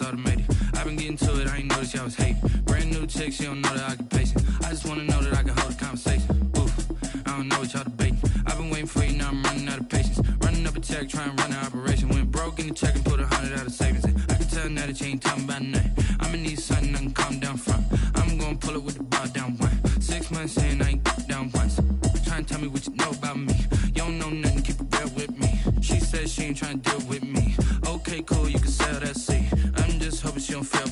it's automated. I've been getting to it, I ain't noticed y'all was hating. Brand new chick, she don't know that I can pace it. I just wanna know that I can hold a conversation. Oof, I don't know what y'all debating. I've been waiting for you, now I'm running out of patience. Running up a check, trying to run an operation. Went broke in the check and put 100 out of savings in. I can tell now that you ain't talking about nothing. I'ma need something I can calm down from. I'm gonna pull it with the bar down one. 6 months in, I ain't down once. Trying to tell me what you know about me. You don't know nothing, keep it real with me. She said she ain't trying to deal with me. Okay, cool, you can sell that seat. I'm just hoping she don't fail.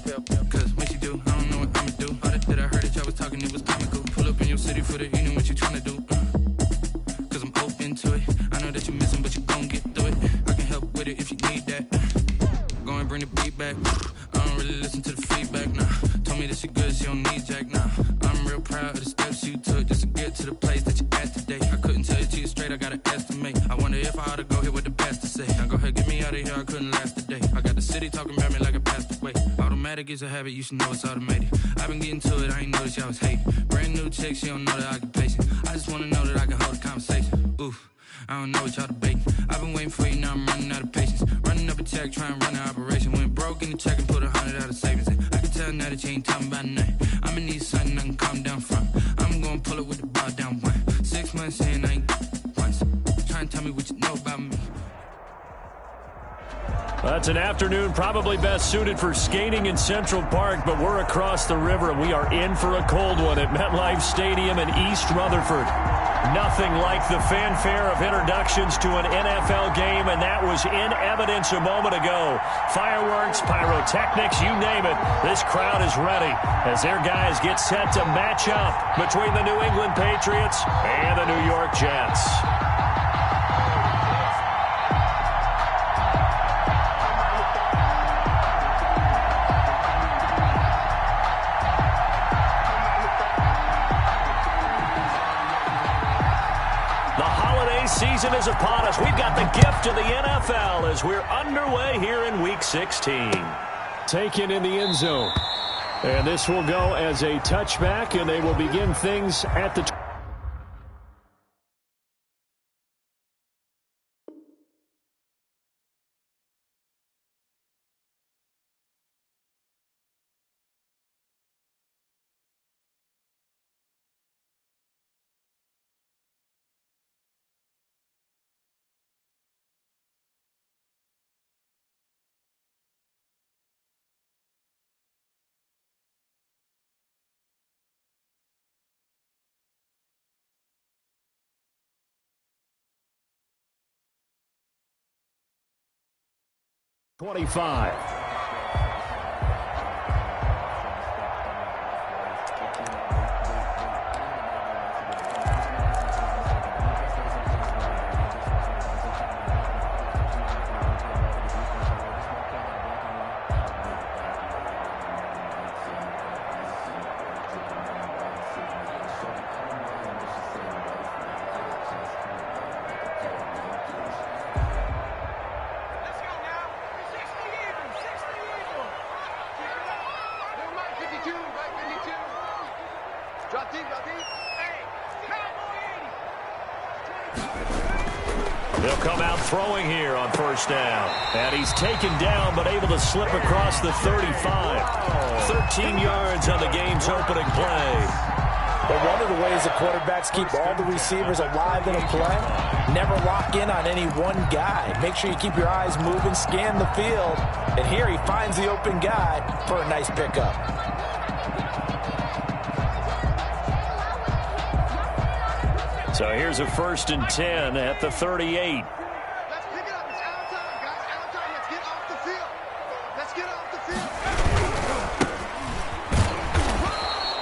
Cause when she do, I don't know what I'ma do. All that I heard that y'all was talking, it was comical. Pull up in your city for the evening, what you trying to do? Cause I'm open to it. I know that you're missing, but you gon' get through it. I can help with it if you need that. Go and bring the beat back. I don't really listen to the feedback, nah. Told me that she good, she don't need jack, nah. I'm real proud of the steps you took just to get to the place that you at today. I couldn't tell you to you straight, I gotta estimate. I wonder if I ought to go here with the best to say. Now go ahead, get me out of here, I couldn't last today. I got the city talking about me like I passed away. Automatic is a habit, you should know it's automated. I've been getting to it, I ain't noticed y'all was hating. Brand new chick, she don't know that I can pace it. I just wanna know that I can hold a conversation. Oof, I don't know what y'all debating. I've been waiting for you, now I'm running out of patience. Running up a check, trying to run an operation. Went broke in the check and put 100 out of savings in. I can tell now that you ain't talking about nothing. I'ma need something I can calm down from. I'm gonna pull it with the bar down one. 6 months in, I ain't once. Trying to tell me what you know about me. That's an afternoon probably best suited for skating in Central Park, but we're across the river and we are in for a cold one at MetLife Stadium in East Rutherford. Nothing like the fanfare of introductions to an NFL game, and that was in evidence a moment ago. Fireworks, pyrotechnics, you name it. This crowd is ready as their guys get set to match up between the New England Patriots and the New York Jets. Season is upon us. We've got the gift of the NFL as we're underway here in Week 16. Taken in the end zone. And this will go as a touchback, and they will begin things at the .25. They'll come out throwing here on first down. And he's taken down but able to slip across the 35. 13 yards on the game's opening play. But one of the ways the quarterbacks keep all the receivers alive in a play, never lock in on any one guy. Make sure you keep your eyes moving, scan the field. And here he finds the open guy for a nice pickup. So here's a 1st and 10 at the 38. Let's pick it up. It's out of time, guys. Out of time. Let's get off the field. Let's get off the field.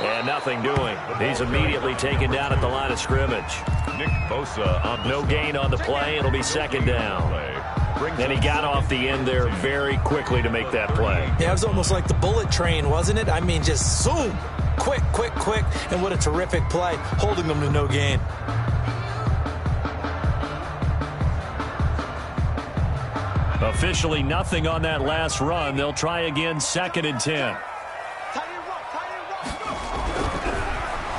And nothing doing. He's immediately taken down at the line of scrimmage. Nick Bosa on no gain on the play. It'll be second down. And he got off the end there very quickly to make that play. Yeah, it was almost like the bullet train, wasn't it? I mean, just zoom. Quick, quick, quick. And what a terrific play, holding them to no gain. Officially nothing on that last run. They'll try again, 2nd and 10.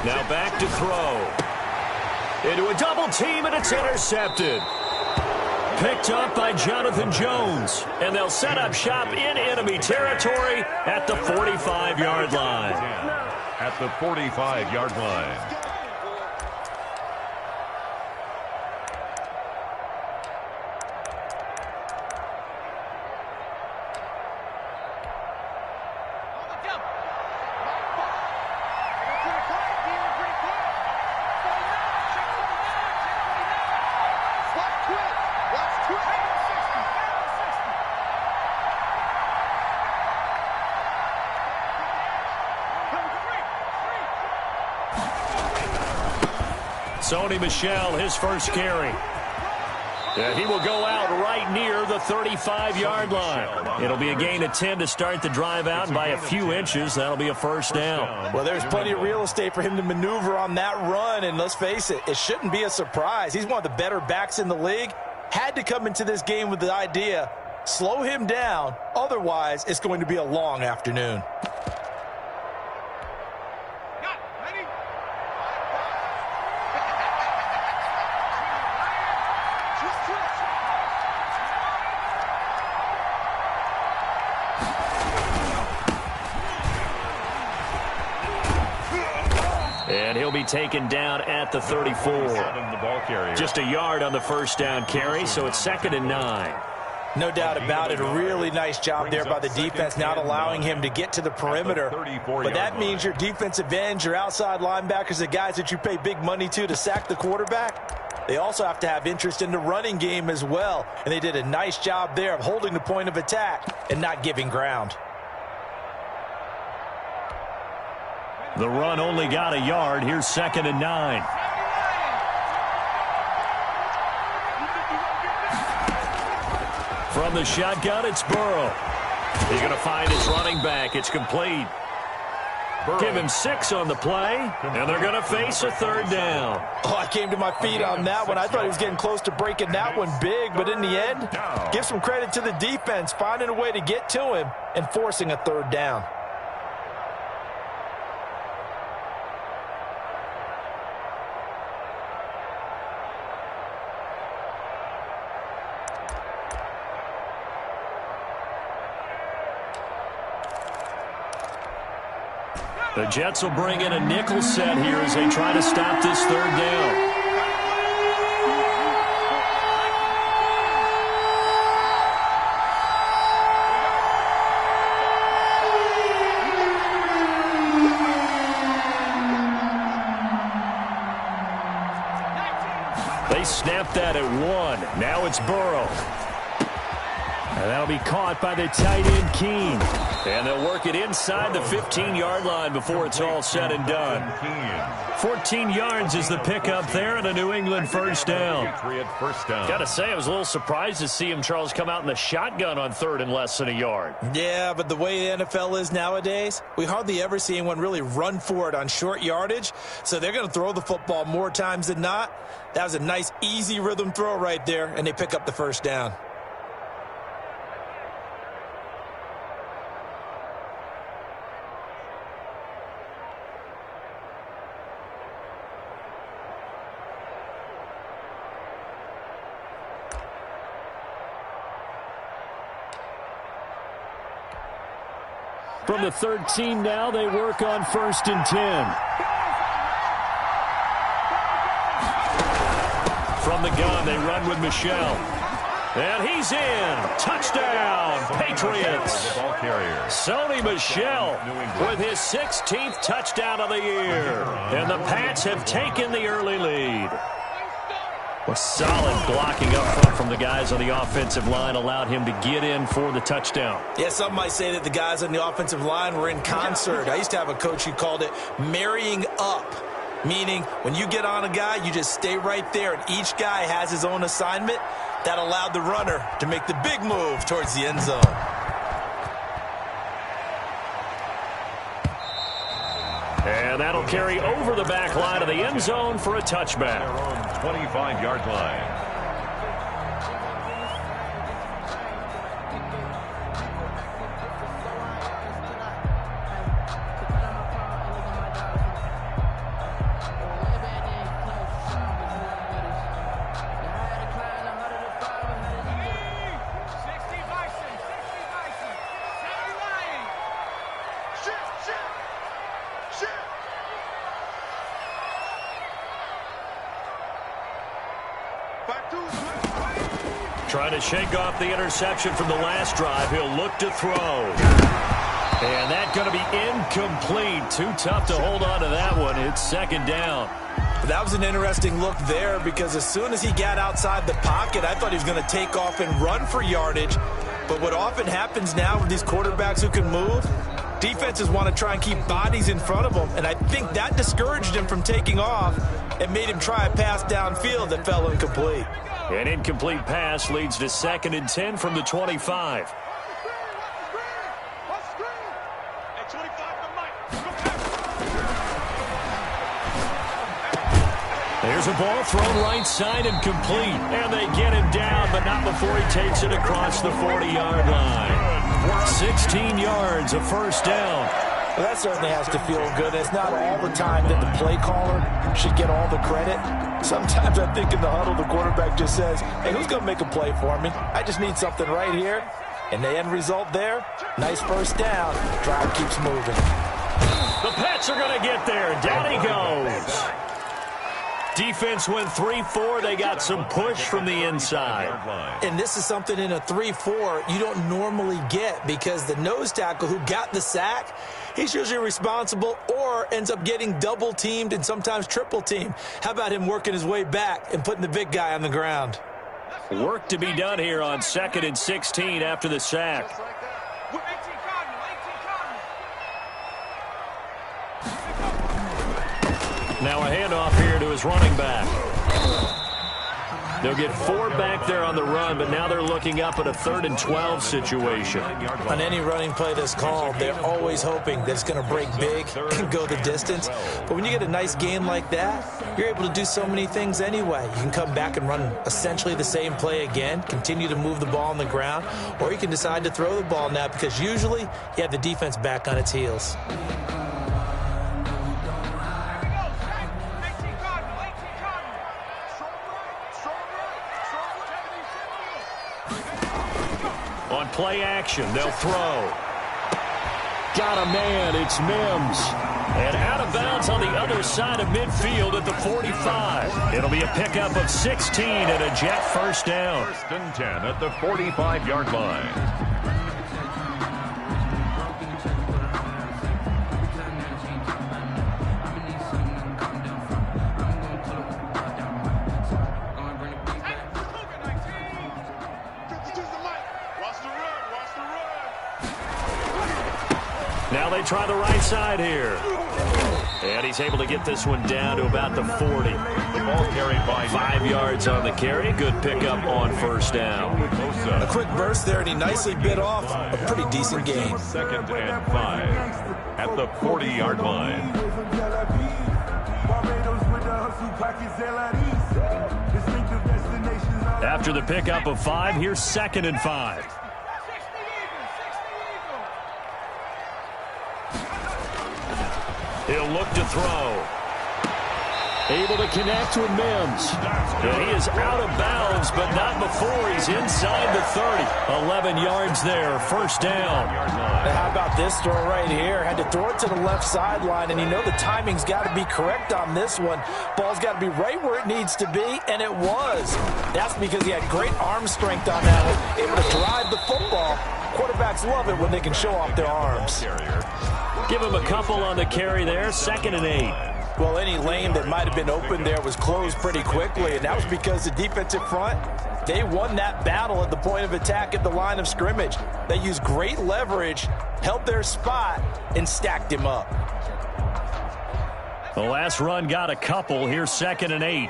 Now back to throw. Into a double team, and it's intercepted. Picked up by Jonathan Jones. And they'll set up shop in enemy territory at the 45-yard line. At the 45-yard line. Sony Michel, his first carry. And he will go out right near the 35-yard line. It'll be a gain of 10 to start the drive out by a few inches. That'll be a first down. Well, there's plenty of real estate for him to maneuver on that run, and let's face it, it shouldn't be a surprise. He's one of the better backs in the league. Had to come into this game with the idea, slow him down, otherwise it's going to be a long afternoon. And he'll be taken down at the 34. Just a yard on the first down carry, so it's 2nd and 9. No doubt about it. A really nice job there by the defense, not allowing him to get to the perimeter. But that means your defensive ends, your outside linebackers, the guys that you pay big money to sack the quarterback, they also have to have interest in the running game as well. And they did a nice job there of holding the point of attack and not giving ground. The run only got a yard. Here's 2nd and 9. From the shotgun, it's Burrow. He's going to find his running back. It's complete. Give him 6 on the play, and they're going to face a 3rd down. Oh, I came to my feet on that one. I thought he was getting close to breaking that one big, but in the end, give some credit to the defense, finding a way to get to him and forcing a 3rd down. The Jets will bring in a nickel set here as they try to stop this 3rd down. They snapped that at 1. Now it's Burrow. And that'll be caught by the tight end, Keene. And they'll work it inside the 15-yard line before it's all said and done. 14 yards is the pickup there and a New England first down. Got to say, I was a little surprised to see him, Charles, come out in the shotgun on 3rd and less than a yard. Yeah, but the way the NFL is nowadays, we hardly ever see anyone really run for it on short yardage. So they're going to throw the football more times than not. That was a nice, easy rhythm throw right there, and they pick up the first down. From the 13 now, they work on 1st and 10. From the gun, they run with Michel. And he's in. Touchdown, Patriots. Sony Michel with his 16th touchdown of the year. And the Pats have taken the early lead. Well, solid blocking up front from the guys on the offensive line allowed him to get in for the touchdown. Yeah, some might say that the guys on the offensive line were in concert. I used to have a coach who called it marrying up, meaning when you get on a guy, you just stay right there, and each guy has his own assignment. That allowed the runner to make the big move towards the end zone. And that'll carry over the back line of the end zone for a touchback. 25-yard line. Trying to shake off the interception from the last drive. He'll look to throw. And that's going to be incomplete. Too tough to hold on to that one. It's second down. That was an interesting look there because as soon as he got outside the pocket, I thought he was going to take off and run for yardage. But what often happens now with these quarterbacks who can move, defenses want to try and keep bodies in front of them. And I think that discouraged him from taking off and made him try a pass downfield that fell incomplete. An incomplete pass leads to 2nd and 10 from the 25. There's a ball thrown right side and complete. And they get him down, but not before he takes it across the 40-yard line. 16 yards, a first down. Well, that certainly has to feel good. It's not all the time that the play caller should get all the credit. Sometimes I think in the huddle, the quarterback just says, hey, who's going to make a play for me? I just need something right here. And the end result there, nice first down. Drive keeps moving. The Pats are going to get there. Down he goes. Defense went 3-4. They got some push from the inside. And this is something in a 3-4 you don't normally get because the nose tackle who got the sack, he's usually responsible or ends up getting double-teamed and sometimes triple-teamed. How about him working his way back and putting the big guy on the ground? Work to be done here on 2nd and 16 after the sack. Now a handoff here to his running back. They'll get 4 back there on the run, but now they're looking up at a 3rd and 12 situation. On any running play that's called, they're always hoping that it's going to break big and go the distance. But when you get a nice game like that, you're able to do so many things anyway. You can come back and run essentially the same play again, continue to move the ball on the ground, or you can decide to throw the ball now because usually you have the defense back on its heels. On play action, they'll throw. Got a man, it's Mims. And out of bounds on the other side of midfield at the 45. It'll be a pickup of 16 and a Jet first down. 1st and 10 at the 45-yard line. Now they try the right side here. And he's able to get this one down to about the 40. The ball carried by 5 yards on the carry. Good pickup on first down. A quick burst there, and he nicely bit off a pretty decent gain. 2nd and 5 at the 40-yard line. After the pickup of 5, here's 2nd and 5. He'll look to throw. Able to connect with Mims. And he is out of bounds, but not before he's inside the 30. 11 yards there, first down. Now how about this throw right here? Had to throw it to the left sideline, and you know the timing's got to be correct on this one. Ball's got to be right where it needs to be, and it was. That's because he had great arm strength on that one, able to drive the football. Quarterbacks love it when they can show off their arms. Give him a couple on the carry there, 2nd and 8. Well, any lane that might have been open there was closed pretty quickly, and that was because the defensive front, they won that battle at the point of attack at the line of scrimmage. They used great leverage, held their spot, and stacked him up. The last run got a couple. Here's 2nd and 8.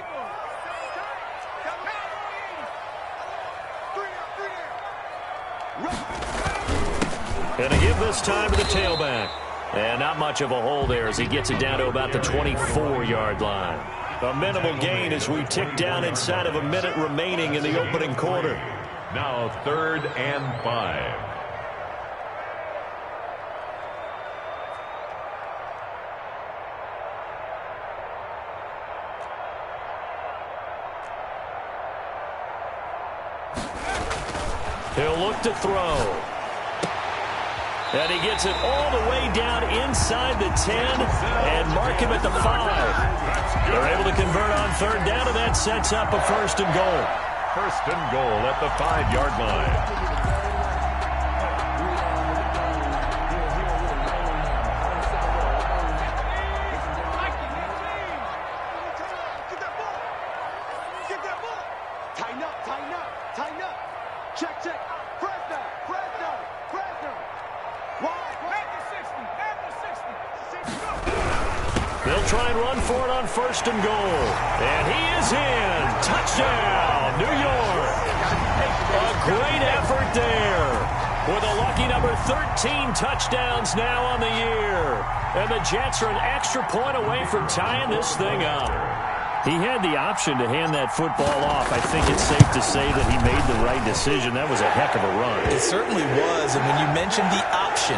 And to give this time to the tailback. And not much of a hole there as he gets it down to about the 24-yard line. A minimal gain as we tick down inside of a minute remaining in the opening quarter. Now 3rd and 5. He'll look to throw. And he gets it all the way down inside the 10 and mark him at the 5. They're able to convert on 3rd down, and that sets up a 1st and goal. First and goal at the 5-yard line. They'll try and run for it on first and goal. And he is in. Touchdown, New York. A great effort there. With a lucky number 13 touchdowns now on the year. And the Jets are an extra point away from tying this thing up. He had the option to hand that football off. I think it's safe to say that he made the right decision. That was a heck of a run. It certainly was. And when you mentioned the option,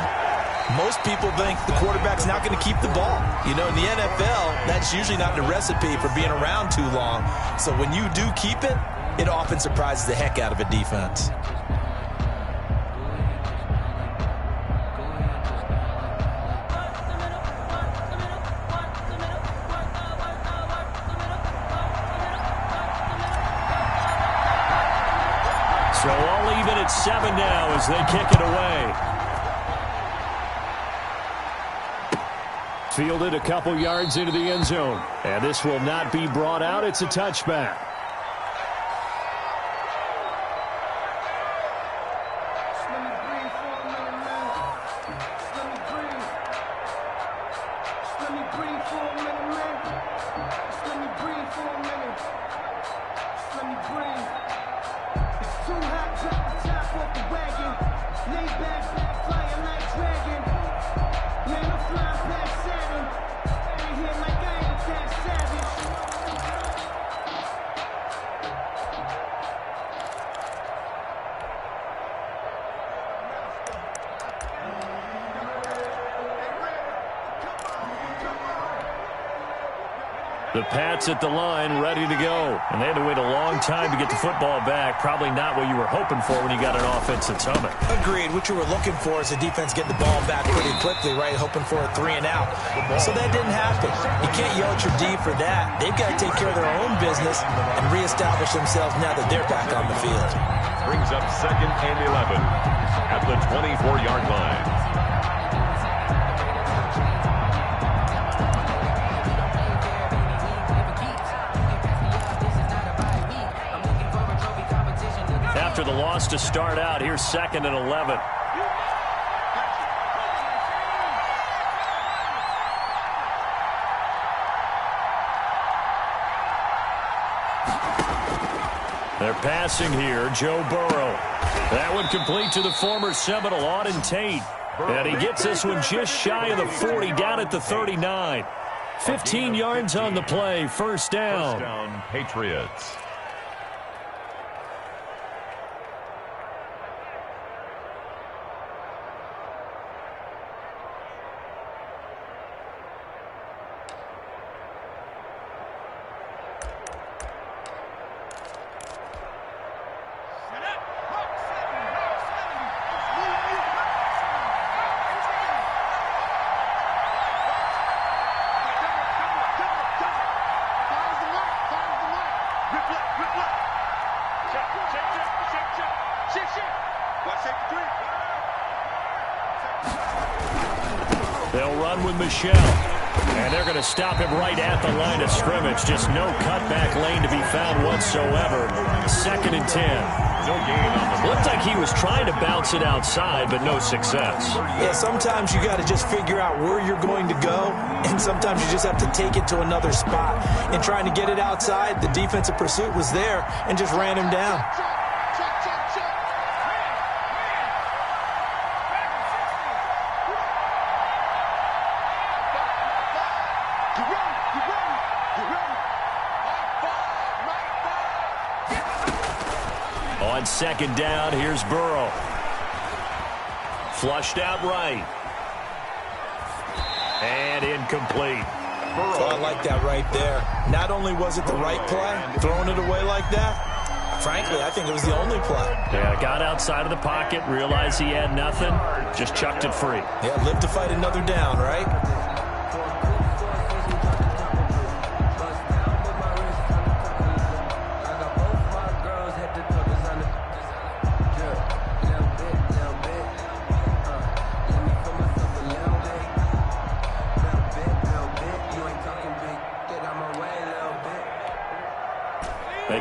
most people think the quarterback's not going to keep the ball. You know, in the NFL, that's usually not the recipe for being around too long. So when you do keep it, it often surprises the heck out of a defense. So all even at 7 now as they kick it away. Fielded a couple yards into the end zone. And this will not be brought out. It's a touchback. The Pats at the line, ready to go. And they had to wait a long time to get the football back. Probably not what you were hoping for when you got an offense that's humming. Agreed. What you were looking for is the defense getting the ball back pretty quickly, right? Hoping for a 3 and out. So that didn't happen. You can't yell at your D for that. They've got to take care of their own business and reestablish themselves now that they're back on the field. Brings up 2nd and 11 at the 24-yard line. After the loss to start out, here's 2nd and 11. They're passing here, Joe Burrow. That one complete to the former Seminole, Auden Tate. And he gets this one just shy of the 40, down at the 39. 15 yards on the play, first down. First down, Patriots. They'll run with Michelle. And they're going to stop him right at the line of scrimmage. Just no cutback lane to be found whatsoever. 2nd and 10. No gain on the Looked like he was trying to bounce it outside, but no success. Yeah, sometimes you got to just figure out where you're going to go, and sometimes you just have to take it to another spot. And trying to get it outside, the defensive pursuit was there and just ran him down. On 2nd down, here's Burrow. Flushed out right. And incomplete. Oh, I like that right there. Not only was it the right play, throwing it away like that, frankly, I think it was the only play. Yeah, got outside of the pocket, realized he had nothing, just chucked it free. Yeah, live to fight another down, right?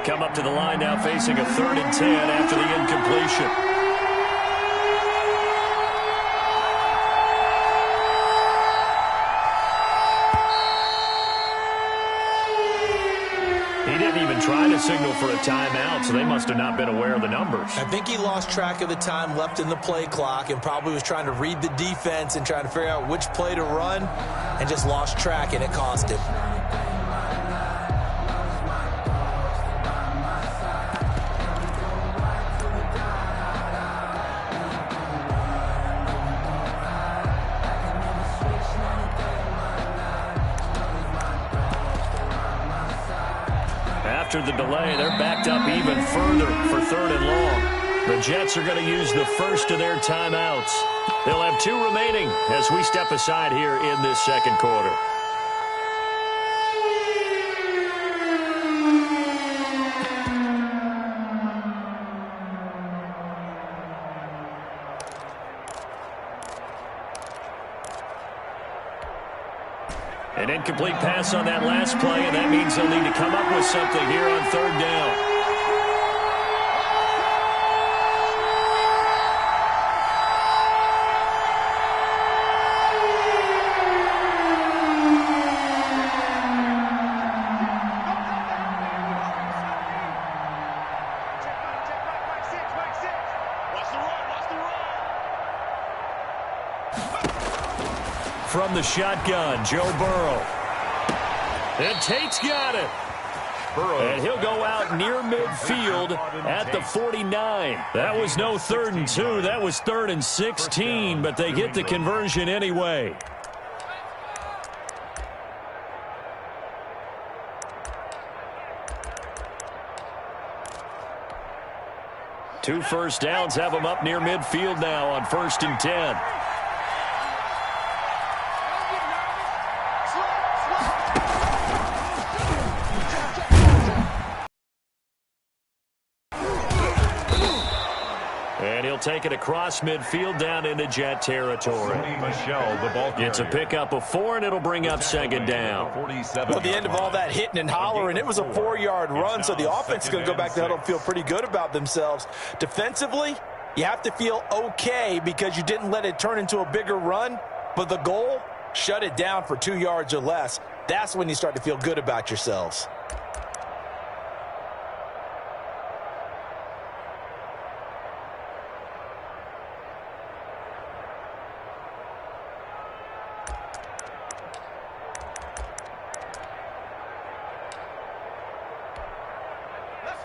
come up to the line now facing a 3rd and 10 after the incompletion. He didn't even try to signal for a timeout, so they must have not been aware of the numbers. I think he lost track of the time left in the play clock and probably was trying to read the defense and trying to figure out which play to run and just lost track, and it cost him. After the delay, they're backed up even further for 3rd and long. The Jets are going to use the first of their timeouts. They'll have 2 remaining as we step aside here in this 2nd quarter. An incomplete pass on that last play, and that means they'll need to come up with something here on 3rd down. From the shotgun, Joe Burrow. And Tate's got it. And he'll go out near midfield at the 49. That was no 3rd and 2. That was 3rd and 16, but they get the conversion anyway. Two first downs have them up near midfield now on 1st and 10. And he'll take it across midfield down into Jet territory. It's a pickup of 4, and it'll bring up 2nd down. Well, at the end of all that hitting and hollering, it was a 4-yard run, so the offense is going to go back to the huddle and feel pretty good about themselves. Defensively, you have to feel okay because you didn't let it turn into a bigger run, but the goal, shut it down for 2 yards or less. That's when you start to feel good about yourselves.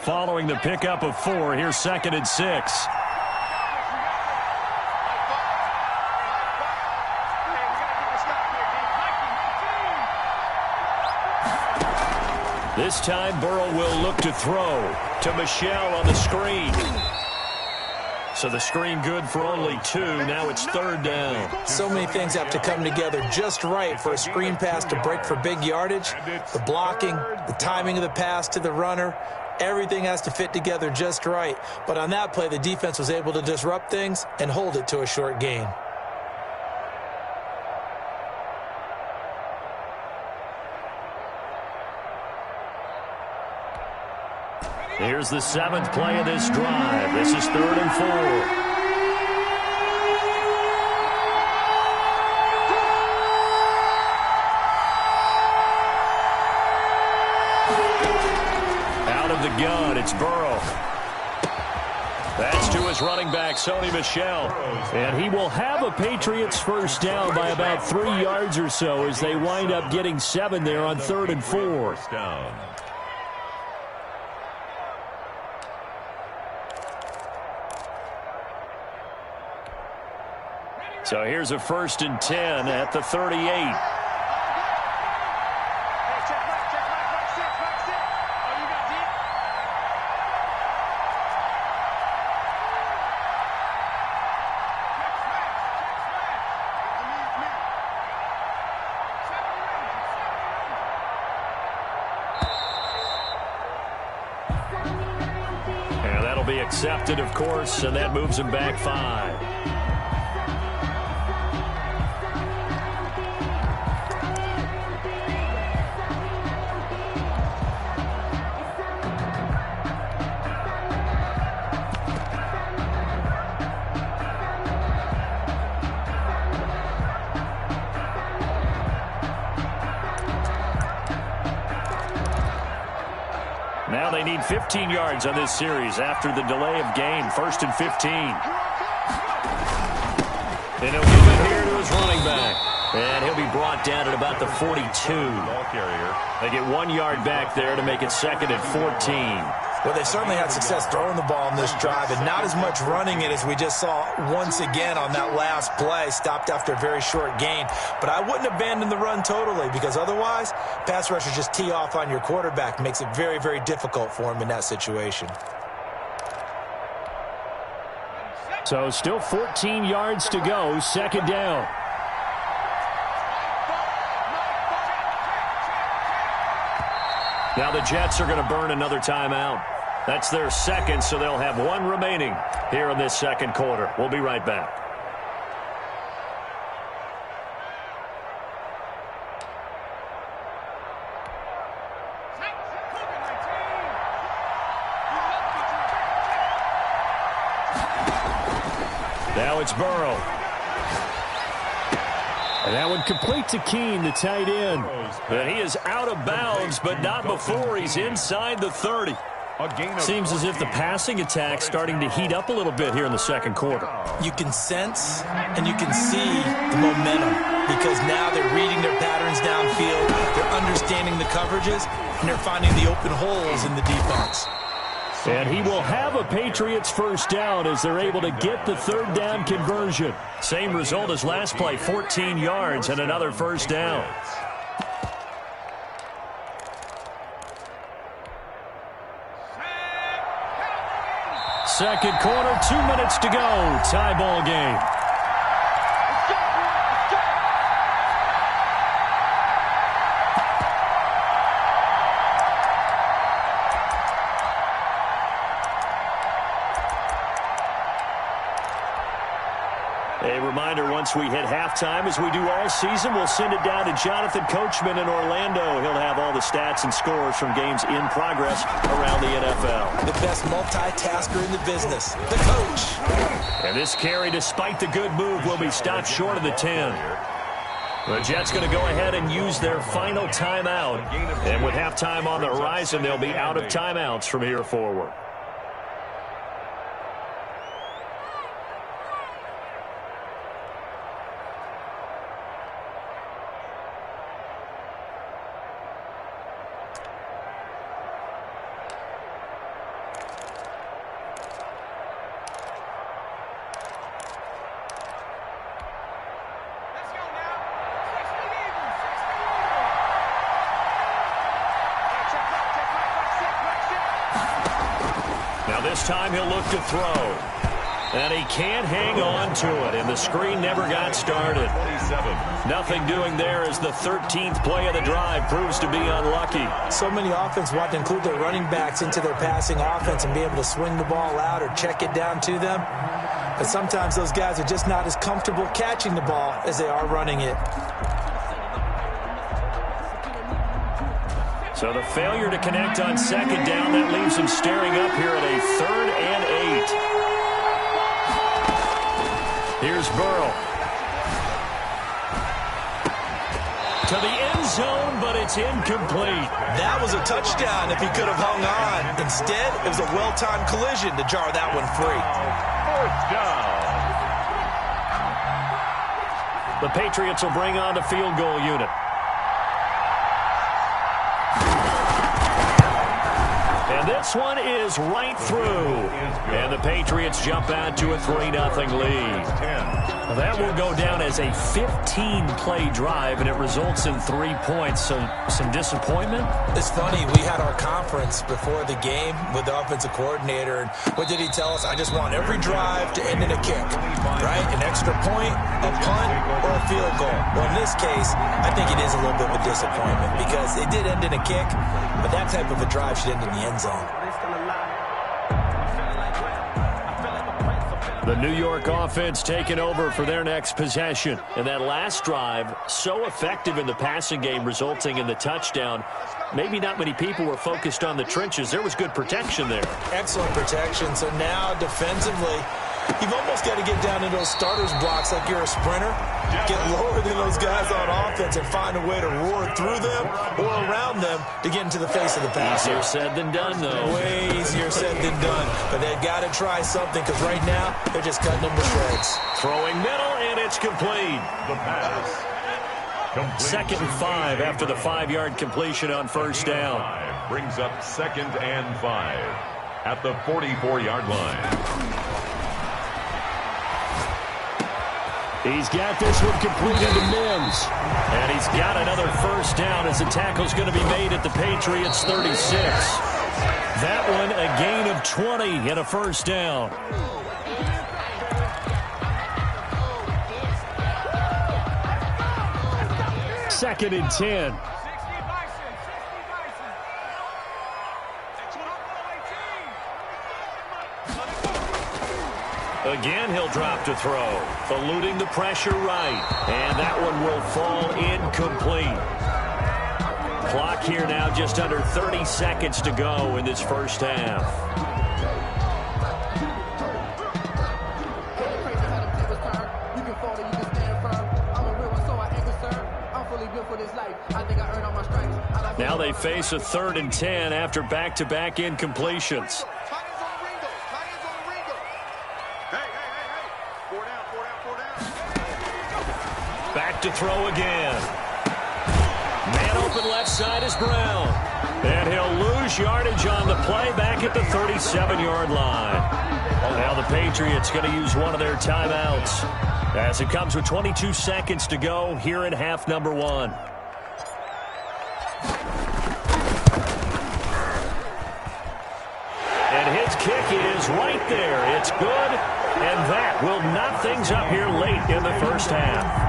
Following the pickup of 4, here's 2nd and 6. This time, Burrow will look to throw to Michel on the screen. So the screen good for only 2. Now it's 3rd down. So many things have to come together just right for a screen pass to break for big yardage. The blocking, the timing of the pass to the runner, everything has to fit together just right. But on that play, the defense was able to disrupt things and hold it to a short gain. Here's the 7th play of this drive. This is 3rd and 4. Out of the gun, it's Burrow. That's to his running back, Sony Michel. And he will have a Patriots first down by about 3 yards or so as they wind up getting 7 there on 3rd and 4. So here's a 1st and 10 at the 38. And that'll be accepted, of course, and that moves him back 5. they need 15 yards on this series after the delay of game. 1st and 15. And he'll give it here to his running back. And he'll be brought down at about the 42. Ball carrier. They get 1 yard back there to make it 2nd and 14. Well, they've certainly had success throwing the ball in this drive and not as much running it as we just saw once again on that last play. Stopped after a very short gain. But I wouldn't abandon the run totally because otherwise, pass rushers just tee off on your quarterback. Makes it very, very difficult for him in that situation. So still 14 yards to go. 2nd down. Now the Jets are going to burn another timeout. That's their 2nd, so they'll have 1 remaining here in this 2nd quarter. We'll be right back. Now it's Burrow. And that one complete to Keene, the tight end. And he is out of bounds, but not before he's inside the 30. Seems as if the passing attack's starting to heat up a little bit here in the 2nd quarter. You can sense and you can see the momentum because now they're reading their patterns downfield, they're understanding the coverages, and they're finding the open holes in the defense. And he will have a Patriots 1st down as they're able to get the 3rd down conversion. Same result as last play, 14 yards and another 1st down. Second quarter, 2 minutes to go. Tie ball game. A reminder, once we hit halftime, as we do all season, we'll send it down to Jonathan Coachman in Orlando. He'll have all the stats and scores from games in progress around the NFL. The best multitasker in the business, the coach. And this carry, despite the good move, will be stopped short of the 10. The Jets going to go ahead and use their final timeout. And with halftime on the horizon, they'll be out of timeouts from here forward. This time he'll look to throw. And he can't hang on to it, and the screen never got started. Nothing doing there as the 13th play of the drive proves to be unlucky. So many offenses want to include their running backs into their passing offense and be able to swing the ball out or check it down to them. But sometimes those guys are just not as comfortable catching the ball as they are running it. So the failure to connect on 2nd down, that leaves him staring up here at a 3rd and 8. Here's Burrow. To the end zone, but it's incomplete. That was a touchdown if he could have hung on. Instead, it was a well-timed collision to jar that one free. 4th down. The Patriots will bring on the field goal unit. And this one is right through. And the Patriots jump out to a 3-0 lead. Well, that will go down as a 15-play drive, and it results in 3 points. So some disappointment? It's funny. We had our conference before the game with the offensive coordinator. And what did he tell us? I just want every drive to end in a kick, right? An extra point, a punt, or a field goal. Well, in this case, I think it is a little bit of a disappointment because it did end in a kick, but that type of a drive should end in the end zone. The New York offense taking over for their next possession. And that last drive, so effective in the passing game, resulting in the touchdown. Maybe not many people were focused on the trenches. There was good protection there. Excellent protection. So now defensively, You've almost got to get down in those starters blocks like you're a sprinter. Get lower than those guys on offense and find a way to roar through them or around them to get into the face of the passer. Easier said than done, though. Way easier said than done. But they've got to try something because right now they're just cutting them to shreds. Throwing middle, and it's complete. The pass. Complete. 2nd and 5 after the 5-yard completion on first down. Brings up 2nd and 5 at the 44-yard line. He's got this one completed to Mims. And he's got another first down as the tackle's going to be made at the Patriots 36. That one a gain of 20 and a first down. Second and 10. Again, he'll drop to throw, eluding the pressure right. And that one will fall incomplete. Clock here now just under 30 seconds to go in this first half. Now they face a 3rd and 10 after back-to-back incompletions. Back to throw again. Man open left side is Brown. And he'll lose yardage on the play back at the 37-yard line. Now the Patriots going to use one of their timeouts as it comes with 22 seconds to go here in half number 1. And his kick is right there. It's good, and that will knock things up here late in the first half.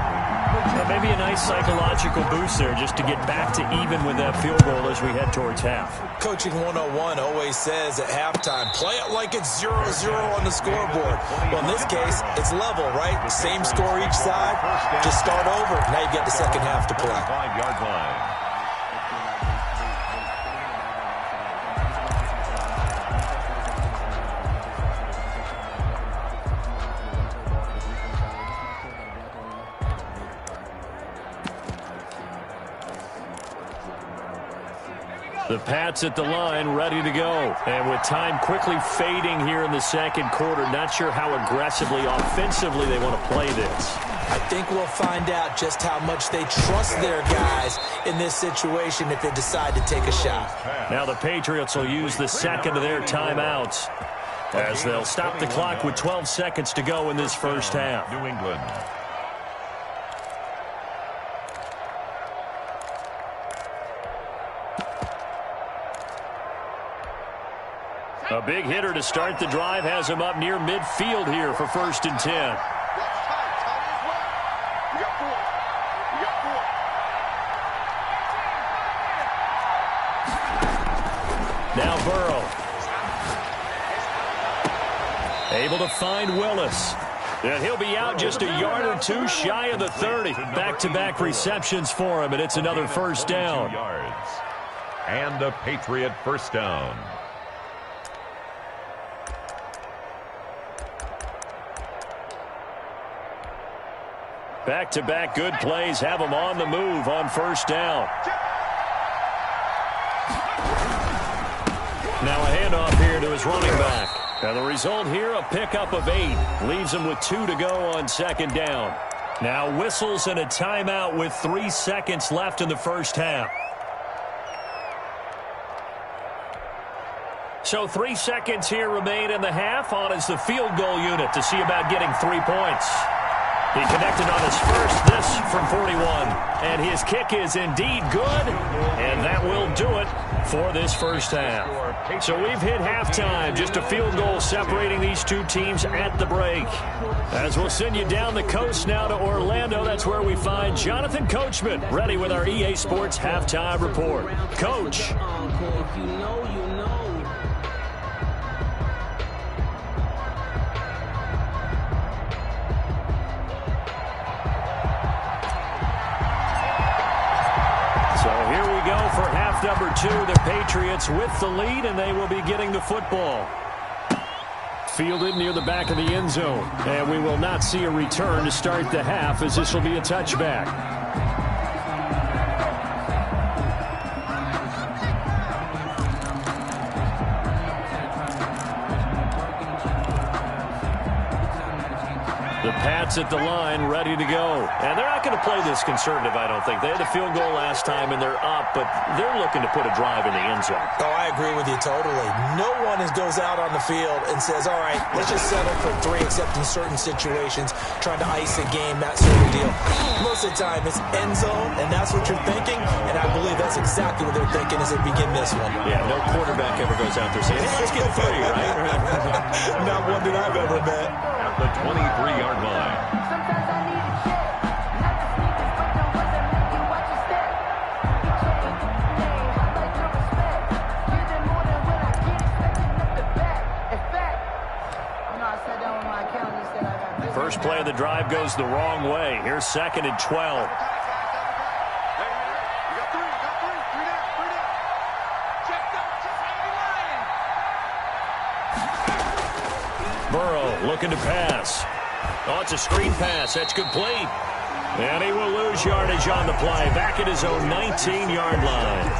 Maybe a nice psychological boost there just to get back to even with that field goal as we head towards half. Coaching 101 always says at halftime, play it like it's 0-0 on the scoreboard. Well, in this case, it's level, right? Same score each side. Just start over. Now you get the second half to play. 5-yard line. The Pats at the line, ready to go. And with time quickly fading here in the second quarter, not sure how aggressively, offensively they want to play this. I think we'll find out just how much they trust their guys in this situation if they decide to take a shot. Now the Patriots will use the second of their timeouts as they'll stop the clock with 12 seconds to go in this first half. New England. A big hitter to start the drive has him up near midfield here for 1st and 10. Now Burrow. Able to find Willis. And he'll be out just a yard or two shy of the 30. Back-to-back receptions for him, and it's another first down. Yards. And a Patriot first down. Back-to-back good plays have him on the move on first down. Now a handoff here to his running back. And the result here, a pickup of 8. Leaves him with 2 to go on second down. Now whistles and a timeout with 3 seconds left in the first half. So 3 seconds here remain in the half. On is the field goal unit to see about getting 3 points. He connected on his first, this from 41. And his kick is indeed good, and that will do it for this first half. So we've hit halftime, just a field goal separating these two teams at the break. As we'll send you down the coast now to Orlando, that's where we find Jonathan Coachman, ready with our EA Sports Halftime Report. Coach. For half number 2, the Patriots with the lead, and they will be getting the football. Fielded near the back of the end zone. And we will not see a return to start the half, as this will be a touchback. The Pats at the line, ready to go. And they're not going to play this conservative, I don't think. They had a field goal last time, and they're up, but they're looking to put a drive in the end zone. Oh, I agree with you totally. No one goes out on the field and says, all right, let's just settle for 3, except in certain situations, trying to ice a game, that sort of deal. Most of the time, it's end zone, and that's what you're thinking, and I believe that's exactly what they're thinking as they begin this one. Yeah, no quarterback ever goes out there saying, hey, let's get 3, right? Not one that I've ever met. At the 23-yard line. Sometimes I need a check. Not the sneakers, but the ones that make you watch your step. You change the name, I like your respect. Give them more than what I get, expecting up the back. In fact, I sat down with my accountant and said I got this. First play of the drive goes the wrong way. Here's 2nd and 12. Burrow looking to pass. Oh, it's a screen pass. That's complete. And he will lose yardage on the play. Back at his own 19-yard line.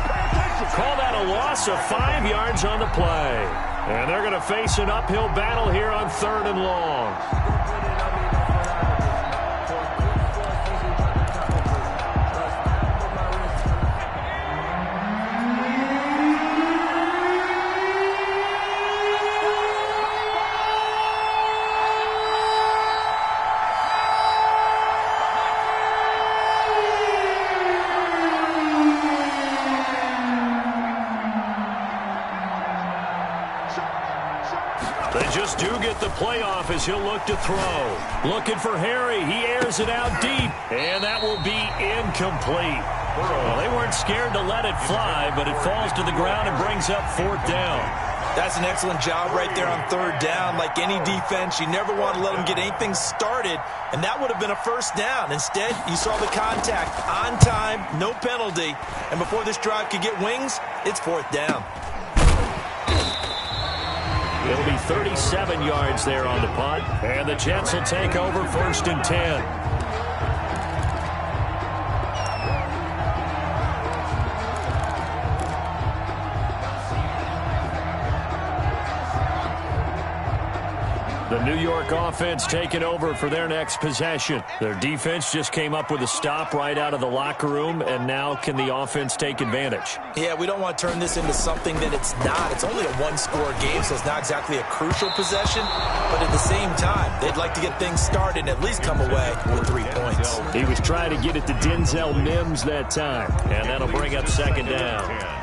Call that a loss of 5 yards on the play. And they're going to face an uphill battle here on 3rd and long. They just do get the playoff as he'll look to throw. Looking for Harry. He airs it out deep. And that will be incomplete. Well, they weren't scared to let it fly, but it falls to the ground and brings up 4th down. That's an excellent job right there on 3rd down. Like any defense, you never want to let them get anything started, and that would have been a 1st down. Instead, you saw the contact on time, no penalty, and before this drive could get wings, it's 4th down. It'll be 37 yards there on the punt, and the Jets will take over 1st and 10. The New York offense taking over for their next possession. Their defense just came up with a stop right out of the locker room, and now can the offense take advantage? Yeah, we don't want to turn this into something that it's not. It's only a one-score game, so it's not exactly a crucial possession. But at the same time, they'd like to get things started and at least come away with 3 points. He was trying to get it to Denzel Mims that time, and that'll bring up 2nd down.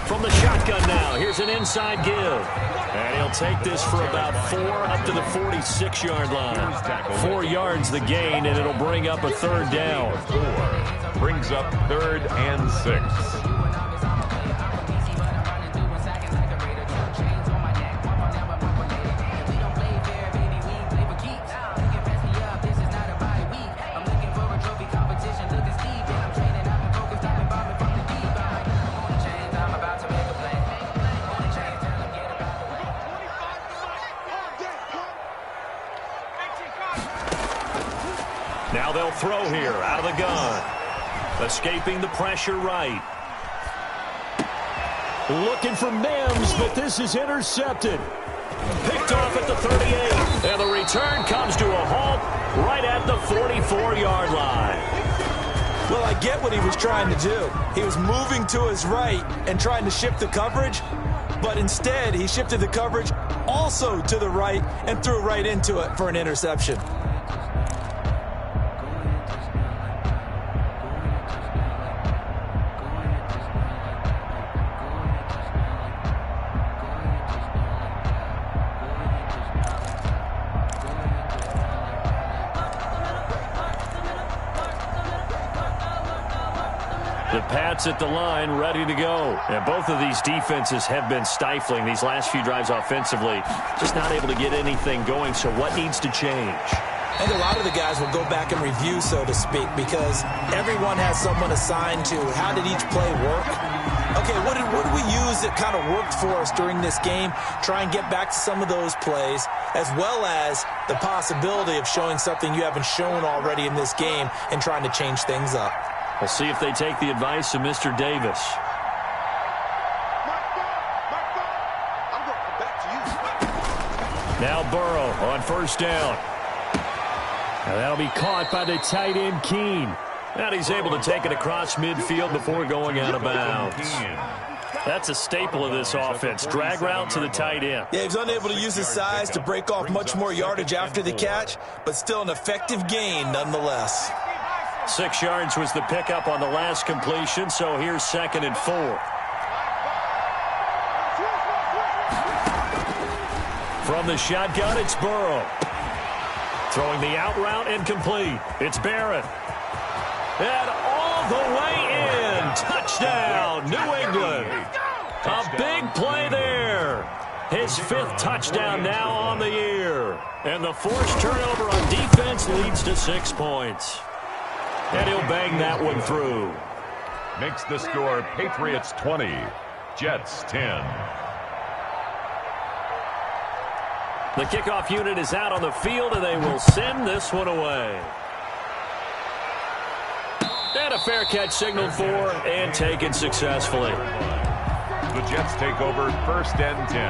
From the shotgun now, here's an inside give. And he'll take this for about 4 up to the 46-yard line. 4 yards the gain, and it'll bring up a 3rd down. 4 brings up 3rd and 6. Now they'll throw here out of the gun. Escaping the pressure right. Looking for Mims, but this is intercepted. Picked off at the 38. And the return comes to a halt right at the 44-yard line. Well, I get what he was trying to do. He was moving to his right and trying to shift the coverage, but instead he shifted the coverage also to the right and threw right into it for an interception. The Pats at the line, ready to go. And both of these defenses have been stifling these last few drives offensively. Just not able to get anything going, so what needs to change? I think a lot of the guys will go back and review, so to speak, because everyone has someone assigned to how did each play work. Okay, what did we use that kind of worked for us during this game? Try and get back to some of those plays, as well as the possibility of showing something you haven't shown already in this game and trying to change things up. We'll see if they take the advice of Mr. Davis. Now Burrow on first down. And that'll be caught by the tight end, Keene. And he's able to take it across midfield before going out of bounds. That's a staple of this offense. Drag route to the tight end. Yeah, he's unable to use his size to break off much more yardage after the catch, but still an effective gain nonetheless. 6 yards was the pickup on the last completion, so here's 2nd and 4. From the shotgun, it's Burrow. Throwing the out route incomplete. It's Barrett. And all the way in. Touchdown, New England. A big play there. His 5th touchdown now on the year. And the forced turnover on defense leads to 6 points. And he'll bang that one through. Makes the score Patriots 20, Jets 10. The kickoff unit is out on the field, and they will send this one away. And a fair catch signaled for and taken successfully. The Jets take over 1st and 10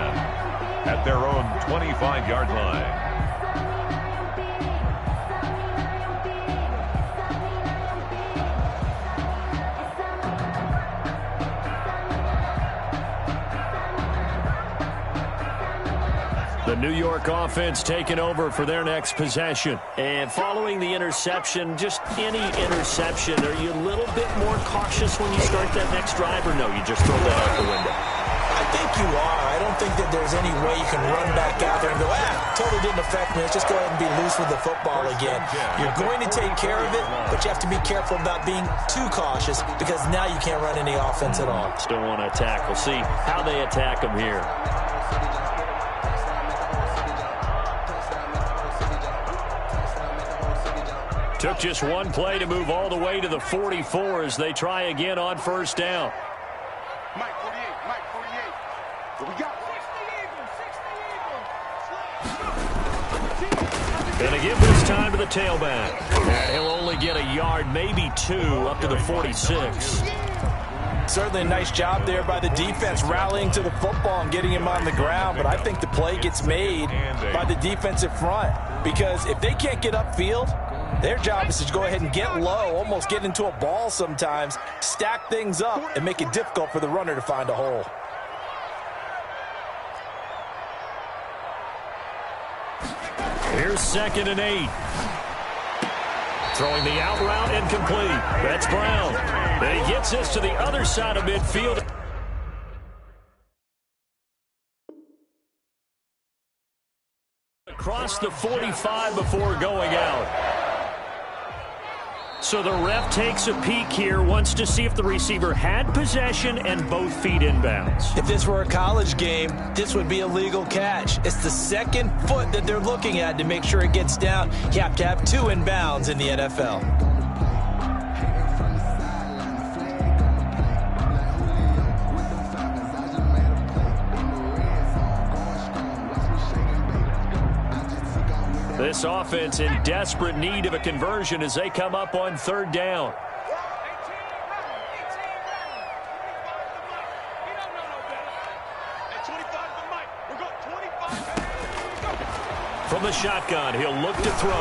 at their own 25-yard line. The New York offense taking over for their next possession. And following the interception, just any interception, are you a little bit more cautious when you start that next drive, or no, you just throw that out the window? I think you are. I don't think that there's any way you can run back out there and go, totally didn't affect me. Let's just go ahead and be loose with the football again. You're going to take care of it, but you have to be careful about being too cautious because now you can't run any offense at all. Still want to attack. We'll see how they attack them here. Took just one play to move all the way to the 44 as they try again on first down. Mike 48, Mike 48. What we got? Gonna give this time to the tailback. And he'll only get a yard, maybe 2, up to the 46. Certainly a nice job there by the defense rallying to the football and getting him on the ground, but I think the play gets made by the defensive front because if they can't get upfield, their job is to go ahead and get low, almost get into a ball sometimes, stack things up, and make it difficult for the runner to find a hole. Here's 2nd and 8. Throwing the out route incomplete. That's Brown. And he gets this to the other side of midfield. Across the 45 before going out. So the ref takes a peek here, wants to see if the receiver had possession and both feet inbounds. If this were a college game, this would be a legal catch. It's the 2nd foot that they're looking at to make sure it gets down. You have to have 2 inbounds in the NFL. This offense in desperate need of a conversion as they come up on 3rd down. From the shotgun, he'll look to throw.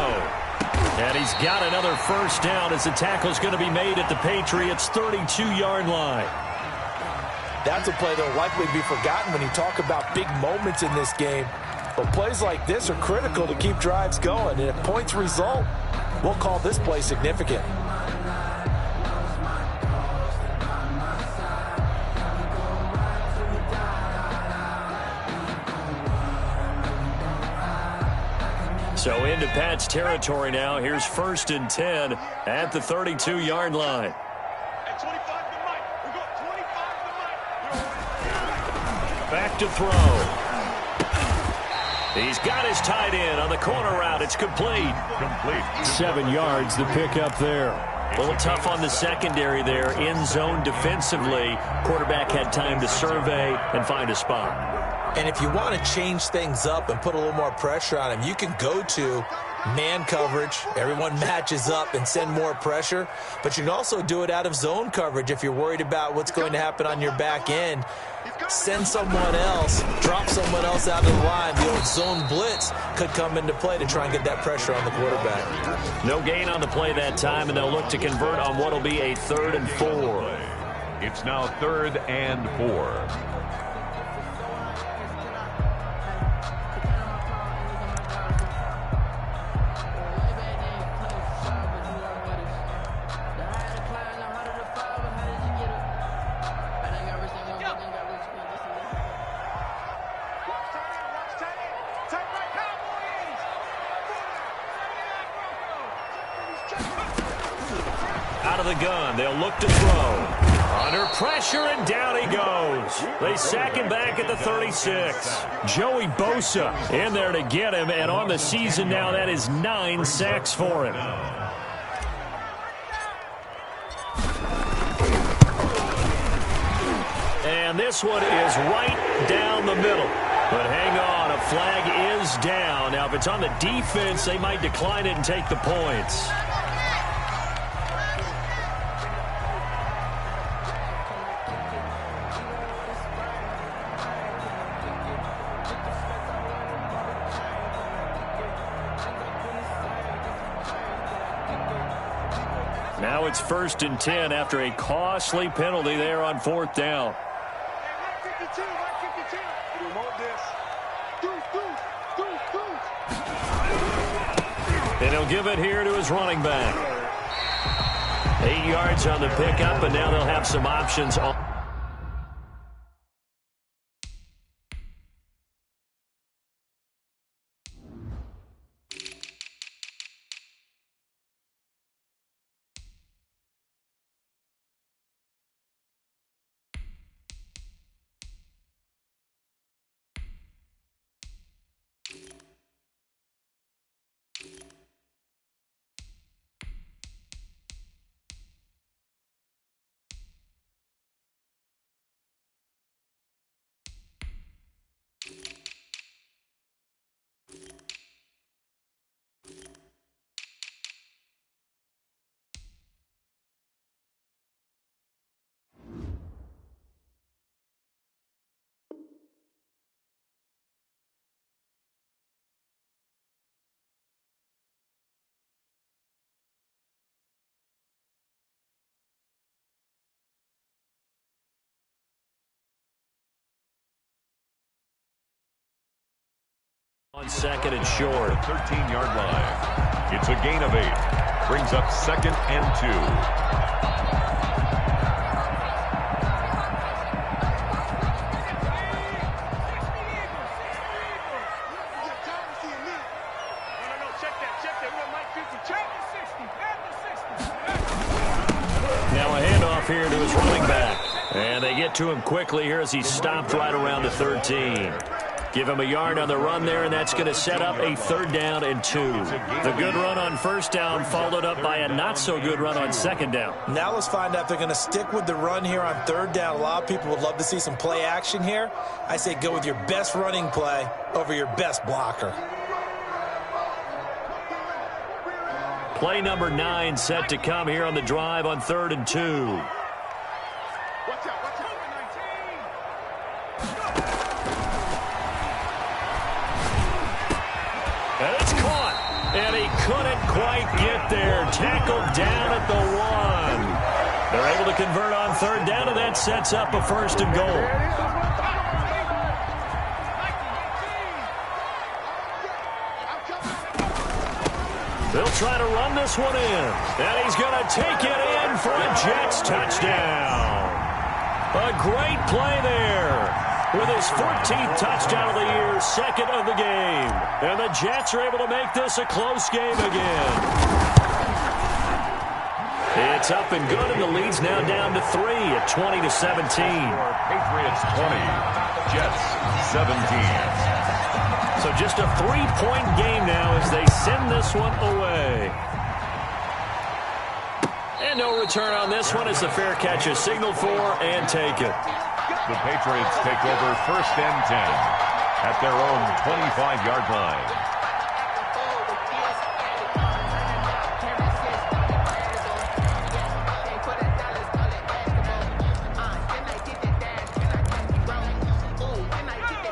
And he's got another first down as the tackle's going to be made at the Patriots' 32-yard line. That's a play that will likely be forgotten when you talk about big moments in this game. But plays like this are critical to keep drives going. And if points result, we'll call this play significant. So into Pat's territory now. Here's 1st and 10 at the 32-yard line. At 25 to Back to throw. He's got his tight end on the corner route. It's complete. 7 yards, the pickup there. A little tough on the secondary there. In zone defensively. Quarterback had time to survey and find a spot. And if you want to change things up and put a little more pressure on him, you can go to man coverage. Everyone matches up and send more pressure. But you can also do it out of zone coverage if you're worried about what's going to happen on your back end. Send someone else, drop someone else out of the line. The old zone blitz could come into play to try and get that pressure on the quarterback. No gain on the play that time, and they'll look to convert on what will be a 3rd and 4. It's now 3rd and 4. Out of the gun, they'll look to throw. Under pressure, and down he goes. They sack him back at the 36. Joey Bosa in there to get him, and on the season now, that is 9 sacks for him. And this one is right down the middle. But hang on, a flag is down. Now, if it's on the defense, they might decline it and take the points. Now it's 1st and 10 after a costly penalty there on 4th down. And he'll give it here to his running back. 8 yards on the pickup, and now they'll have some options on. On 2nd and short. 13-yard line. It's a gain of 8. Brings up 2nd and 2. Now a handoff here to his running back. And they get to him quickly here as he stopped right around the 13. Give him a yard on the run there, and that's going to set up a 3rd down and 2. The good run on 1st down followed up by a not-so-good run on 2nd down. Now let's find out if they're going to stick with the run here on 3rd down. A lot of people would love to see some play action here. I say go with your best running play over your best blocker. Play number 9 set to come here on the drive on 3rd and 2. And it's caught. And he couldn't quite get there. Tackled down at the 1. They're able to convert on 3rd down, and that sets up a 1st and goal. They'll try to run this one in. And he's going to take it in for a Jets touchdown. A great play there. With his 14th touchdown of the year, 2nd of the game. And the Jets are able to make this a close game again. It's up and good, and the lead's now down to 3 at 20-17. Patriots 20. Jets 17. So just a 3-point game now as they send this one away. And no return on this one as the fair catch is signaled for and taken. The Patriots take over 1st and 10 at their own 25-yard line.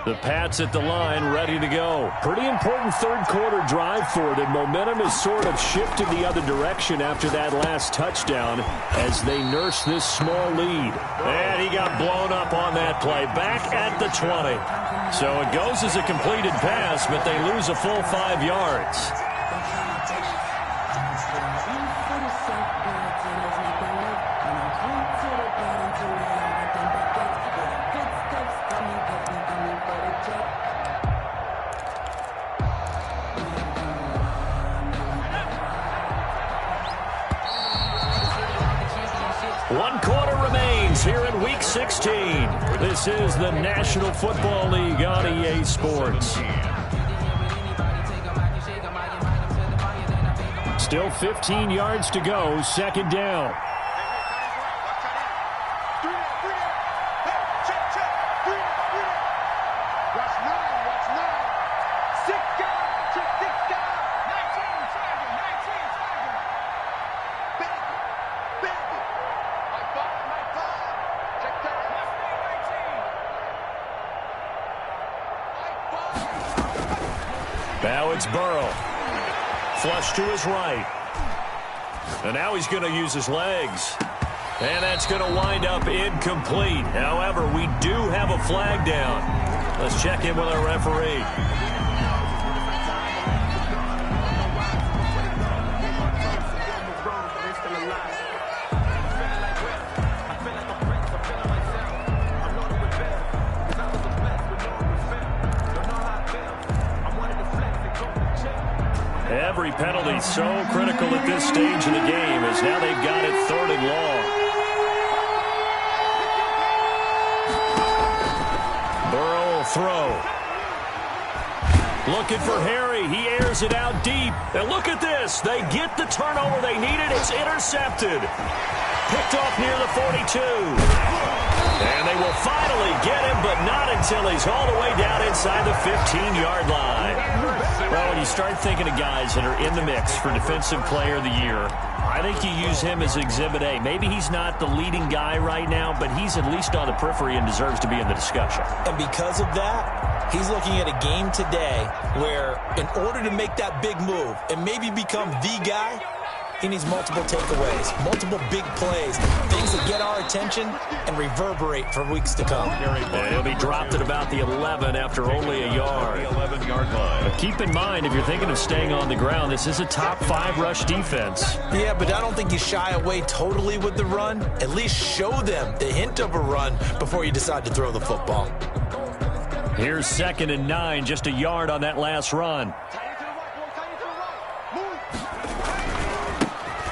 The Pats at the line, ready to go. Pretty important third-quarter drive for them. Momentum has sort of shifted the other direction after that last touchdown as they nurse this small lead. And he got blown up on that play. Back at the 20. So it goes as a completed pass, but they lose a full 5 yards. One quarter remains here in Week 16. This is the National Football League on EA Sports. Still 15 yards to go, 2nd down. Now it's Burrow. Flush to his right. And now he's going to use his legs. And that's going to wind up incomplete. However, we do have a flag down. Let's check in with our referee. Every penalty so critical at this stage of the game as now they've got it 3rd and long. Burrow will throw. Looking for Harry. He airs it out deep. And look at this. They get the turnover they needed. It's intercepted. Picked off near the 42. And they will finally get him, but not until he's all the way down inside the 15-yard line. Well, when you start thinking of guys that are in the mix for Defensive Player of the Year, I think you use him as Exhibit A. Maybe he's not the leading guy right now, but he's at least on the periphery and deserves to be in the discussion. And because of that, he's looking at a game today where in order to make that big move and maybe become the guy, he needs multiple takeaways, multiple big plays, things that get our attention and reverberate for weeks to come. And he'll be dropped at about the 11 after only a yard. 11-yard line. But keep in mind, if you're thinking of staying on the ground, this is a top 5 rush defense. Yeah, but I don't think you shy away totally with the run. At least show them the hint of a run before you decide to throw the football. Here's 2nd and 9, just a yard on that last run.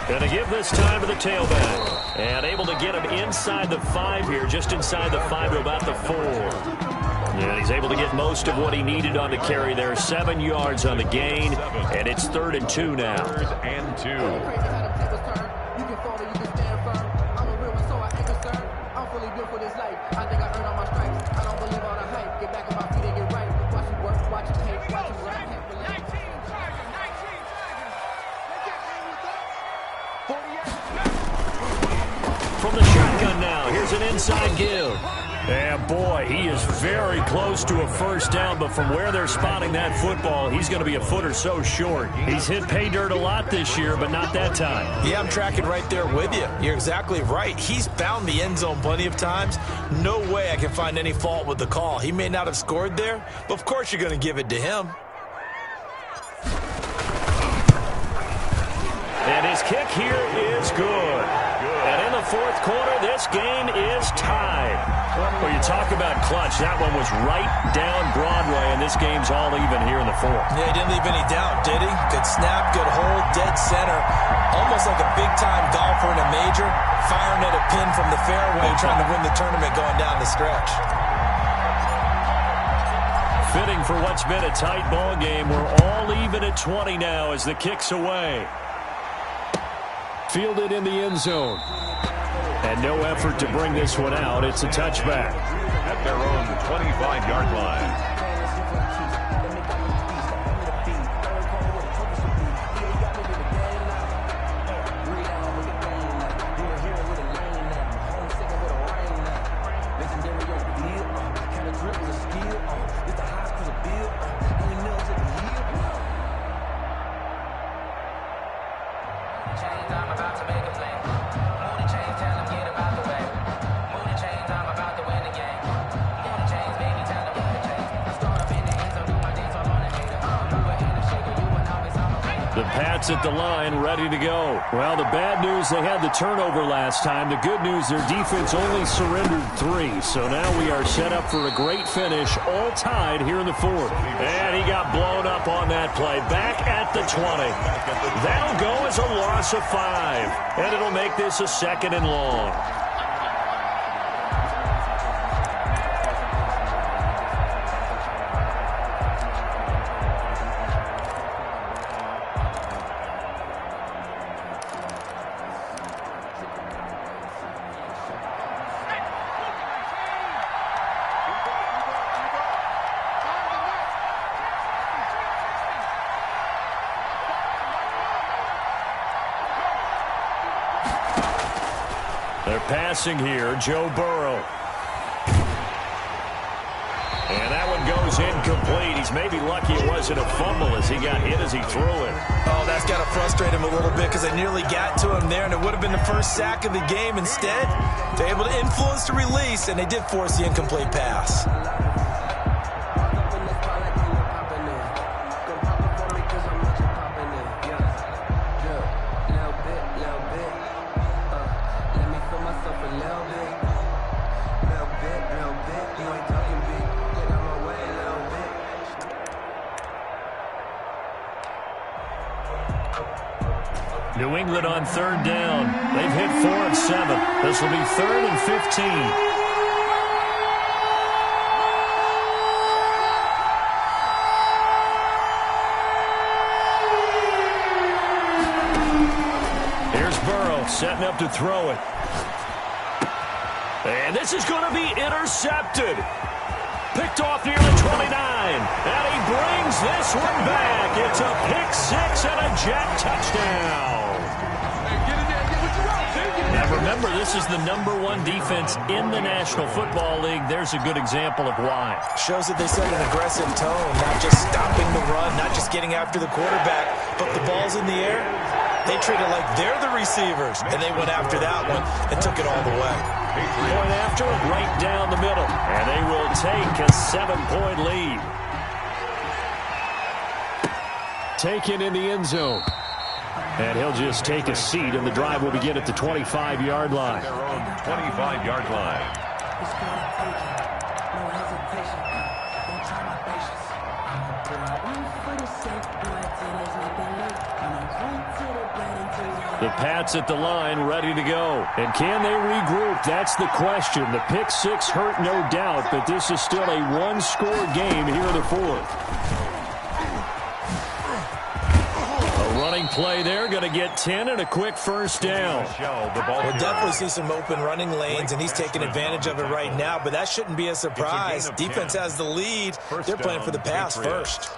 Going to give this time to the tailback. And able to get him inside the 5 here, just inside the 5 to about the 4. And he's able to get most of what he needed on the carry there. 7 yards on the gain, and it's 3rd and 2 now. 3rd and 2. From the shotgun now, here's an inside give. And boy, he is very close to a 1st down, but from where they're spotting that football, he's going to be a foot or so short. He's hit pay dirt a lot this year, but not that time. Yeah, I'm tracking right there with you. You're exactly right. He's found the end zone plenty of times. No way I can find any fault with the call. He may not have scored there, but of course you're going to give it to him. And his kick here is good. And in the 4th quarter, this game is tied. Well, you talk about clutch. That one was right down Broadway, and this game's all even here in the 4th. Yeah, he didn't leave any doubt, did he? Good snap, good hold, dead center. Almost like a big-time golfer in a major, firing at a pin from the fairway, trying to win the tournament going down the stretch. fitting for what's been a tight ball game. We're all even at 20 now as the kick's away. Fielded in the end zone. And no effort to bring this one out. It's a touchback. At their own 25-yard line. The Pats at the line, ready to go. Well, the bad news, they had the turnover last time. The good news, their defense only surrendered 3. So now we are set up for a great finish, all tied here in the 4th. And he got blown up on that play. Back at the 20. That'll go as a loss of 5. And it'll make this a 2nd and long. They're passing here, Joe Burrow. And that one goes incomplete. He's maybe lucky it wasn't a fumble as he got hit as he threw it. Oh, that's got to frustrate him a little bit because they nearly got to him there, and it would have been the first sack of the game. Instead, they're able to influence the release, and they did force the incomplete pass. New England on 3rd down. They've hit 4 of 7. This will be 3rd and 15. Here's Burrow setting up to throw it. And this is going to be intercepted. Picked off near the 29. And he brings this one back. It's a pick 6 and a Jet touchdown. Now remember, this is the #1 defense in the National Football League. There's a good example of why. Shows that they set an aggressive tone, not just stopping the run, not just getting after the quarterback, but the ball's in the air. They treat it like they're the receivers, and they went after that one and took it all the way. Point after, right down the middle. And they will take a 7-point lead. Taken in the end zone. And he'll just take a seat, and the drive will begin at the 25-yard line. Their own 25-yard line. The Pats at the line, ready to go. And can they regroup? That's the question. The pick 6 hurt, no doubt, but this is still a one-score game here in the 4th. Running play there, going to get 10 and a quick first down. We'll definitely see some open running lanes, and he's taking advantage of it right now, but that shouldn't be a surprise. Defense has the lead. They're playing for the pass first.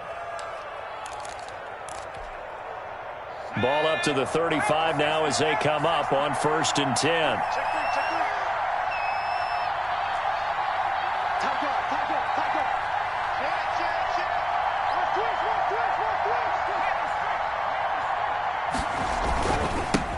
Ball up to the 35 now as they come up on 1st and 10.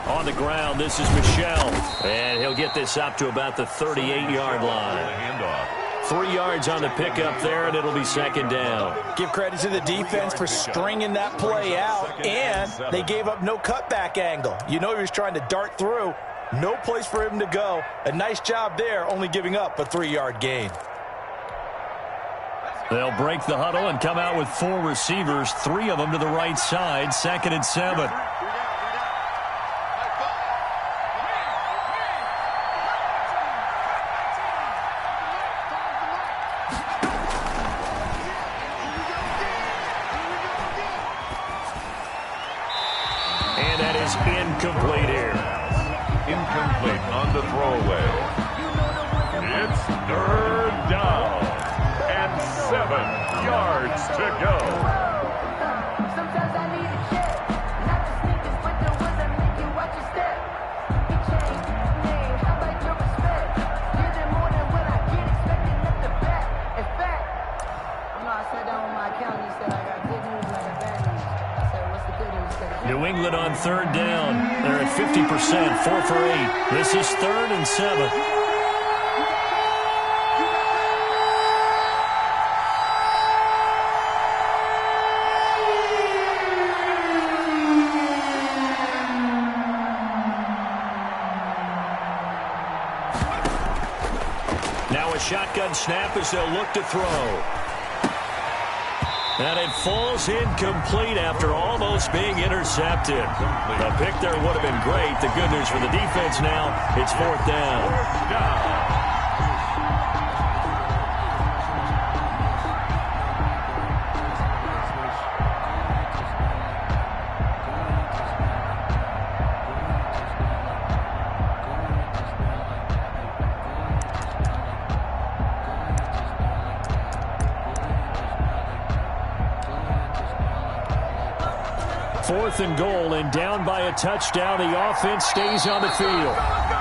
On the ground, this is Michel. And he'll get this up to about the 38-yard line. 3 yards on the pickup there, and it'll be 2nd down. Give credit to the defense for stringing that play out, and they gave up no cutback angle. You know he was trying to dart through. No place for him to go. A nice job there, only giving up a 3-yard gain. They'll break the huddle and come out with 4 receivers, 3 of them to the right side, 2nd and 7. is incomplete here. Incomplete on the throwaway. It's third down and 7 yards to go. Sometimes I need a check. Not the sneakers, but the ones that make you watch your step. He changed his name. How about your respect? Give them more than what I get, expecting up the back. In fact, I sat down with my accountant. He said, I got good news and I got bad news. I said, what's the good news? He said, New England on third down. They're at 50%, 4 for 8. This is 3rd and 7. Now a shotgun snap as they'll look to throw. And it falls incomplete after almost being intercepted. The pick there would have been great. The good news for the defense now, it's 4th down. 4th down. Fourth and goal, and down by a touchdown. The offense stays on the field.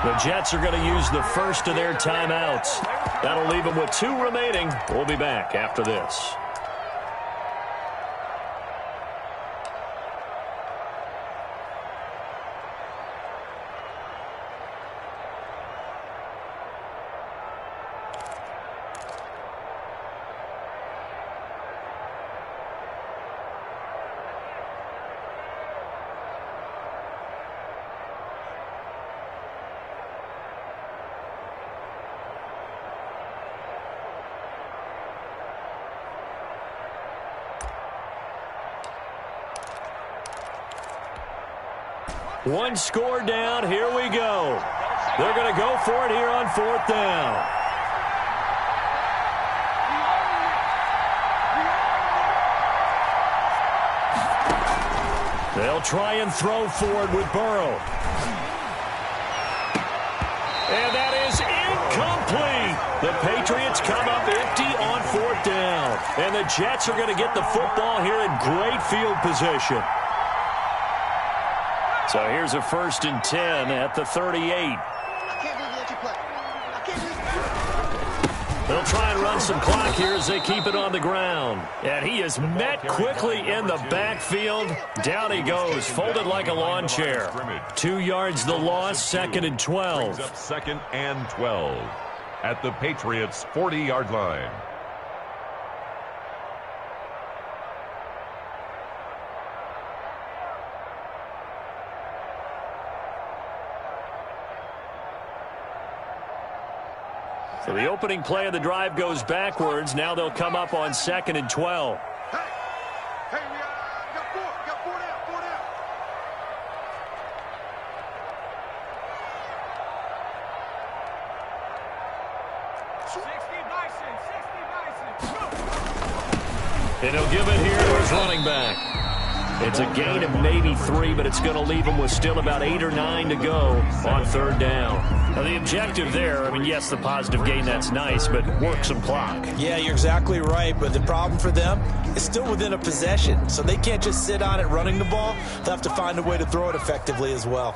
The Jets are going to use the first of their timeouts. That'll leave them with 2 remaining. We'll be back after this. One score down. Here we go. They're going to go for it here on 4th down. They'll try and throw forward with Burrow. And that is incomplete. The Patriots come up empty on 4th down. And the Jets are going to get the football here in great field position. So here's a 1st and 10 at the 38. I can't believe you let you play. I can't believe They'll try and run some clock here as they keep it on the ground. And he is met quickly in the backfield. Down he goes, folded like a lawn chair. 2 yards the loss, 2nd and 12. Brings up 2nd and 12 at the Patriots' 40-yard line. So the opening play of the drive goes backwards. Now they'll come up on 2nd and 12. Hey, we got 4. We got 4 down. 4 down. And he'll give it here to his running back. It's a gain of maybe 3, but it's going to leave him with still about 8 or 9 to go on 3rd down. Now, the objective there, I mean, yes, the positive gain, that's nice, but work some clock. Yeah, you're exactly right, but the problem for them is still within a possession, so they can't just sit on it running the ball. They'll have to find a way to throw it effectively as well.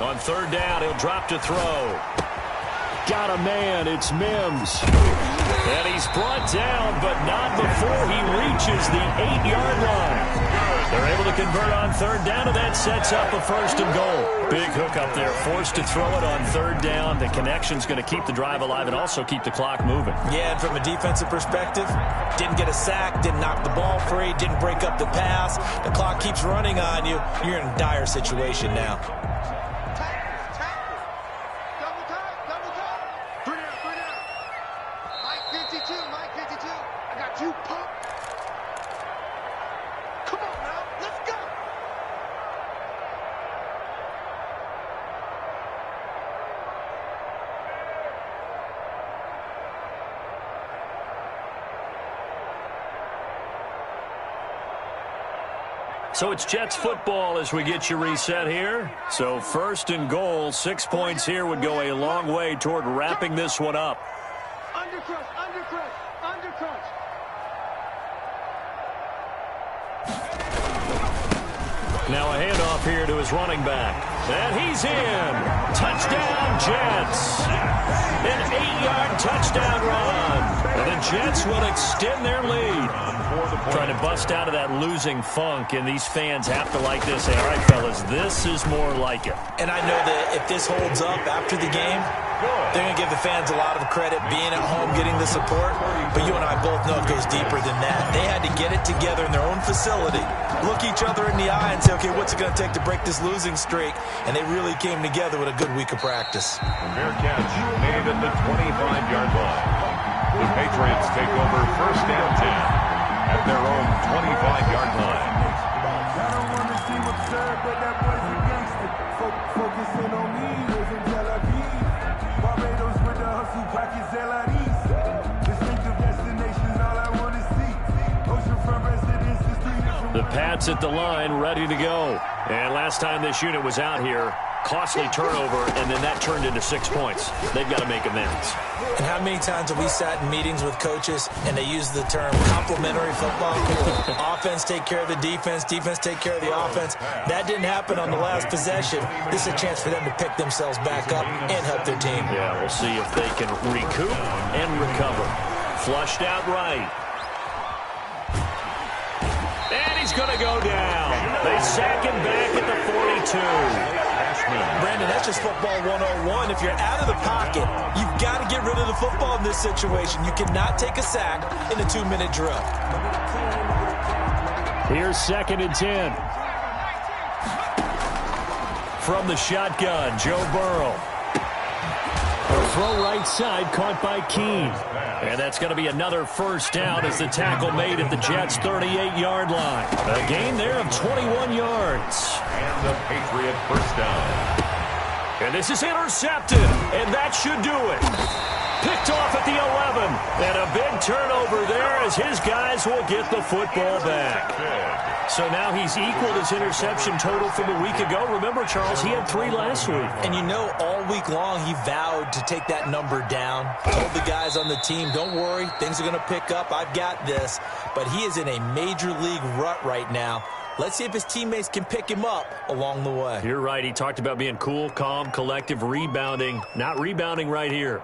On 3rd down, he'll drop to throw. Got a man, it's Mims. And he's brought down, but not before he reaches the 8-yard line. They're able to convert on 3rd down, and that sets up a 1st and goal. Big hook up there, forced to throw it on 3rd down. The connection's going to keep the drive alive and also keep the clock moving. Yeah, and from a defensive perspective, didn't get a sack, didn't knock the ball free, didn't break up the pass. The clock keeps running on you. You're in a dire situation now. So it's Jets football as we get you reset here. So 1st and goal, 6 points here would go a long way toward wrapping this one up. Undercrush, undercrush, undercrush. Now a handoff here to his running back. And he's in. Touchdown, Jets. An 8-yard touchdown run. And the Jets will extend their lead. Trying to bust out of that losing funk, and these fans have to like this. Say, all right, fellas, this is more like it. And I know that if this holds up after the game, they're going to give the fans a lot of credit being at home, getting the support. But you and I both know it goes deeper than that. They had to get it together in their own facility, look each other in the eye and say, okay, what's it going to take to break this losing streak? And they really came together with a good week of practice. Fair catch made at the 25-yard line. The Patriots take over 1st and 10 at their own 25-yard line. I don't want to seem absurd, but that boy's a gangster. Focusing on me, lives in Tel Aviv. Barbados with the hustle, pockets LREs. Distinctive destinations, all I want to see. Oceanfront residences, 3 different... The Pats at the line, ready to go. And last time this unit was out here, costly turnover, and then that turned into 6 points. They've got to make amends. And how many times have we sat in meetings with coaches and they use the term complementary football? Offense take care of the defense, defense take care of the offense. That didn't happen on the last possession. This is a chance for them to pick themselves back up and help their team. Yeah, we'll see if they can recoup and recover. Flushed out right. And he's going to go down. They sack him back at the 42. Brandon, that's just football 101. If you're out of the pocket, you've got to get rid of the football in this situation. You cannot take a sack in a 2-minute drill. Here's 2nd and 10. From the shotgun, Joe Burrow. A throw right side, caught by Keene. And that's going to be another first down as the tackle made at the Jets' 38-yard line. A gain there of 21 yards. And the Patriot first down. And this is intercepted, and that should do it. Picked off at the 11. And a big turnover there as his guys will get the football back. So now he's equaled his interception total from a week ago. Remember, Charles, he had 3 last week. And you know, all week long he vowed to take that number down. Told the guys on the team, don't worry, things are going to pick up. I've got this. But he is in a major league rut right now. Let's see if his teammates can pick him up along the way. You're right. He talked about being cool, calm, collective, rebounding. Not rebounding right here.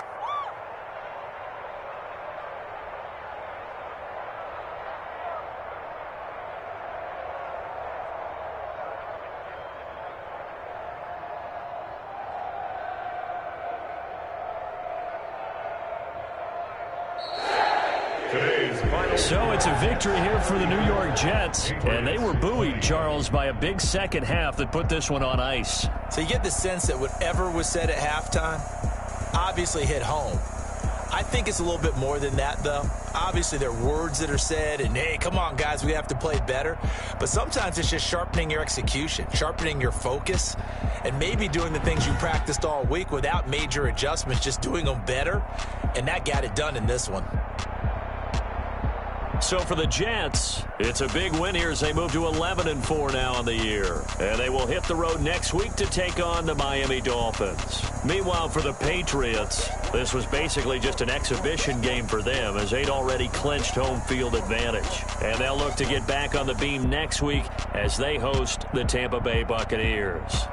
So it's a victory here for the New York Jets, and they were buoyed, Charles, by a big second half that put this one on ice. So you get the sense that whatever was said at halftime obviously hit home. I think it's a little bit more than that, though. Obviously, there are words that are said, and, hey, come on, guys, we have to play better. But sometimes it's just sharpening your execution, sharpening your focus, and maybe doing the things you practiced all week without major adjustments, just doing them better. And that got it done in this one. So for the Jets, it's a big win here as they move to 11-4 now on the year. And they will hit the road next week to take on the Miami Dolphins. Meanwhile, for the Patriots, this was basically just an exhibition game for them as they'd already clinched home field advantage. And they'll look to get back on the beam next week as they host the Tampa Bay Buccaneers.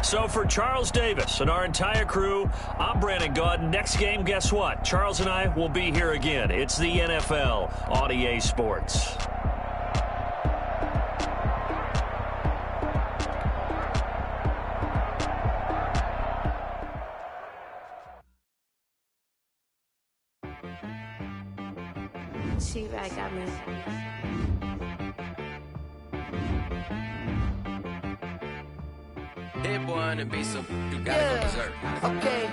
So for Charles Davis and our entire crew, I'm Brandon Gaudin. Next game, guess what? Charles and I will be here again. It's the NFL on EA Sports. She-Rag got me. Hit one and be so you gotta go berserk. Okay.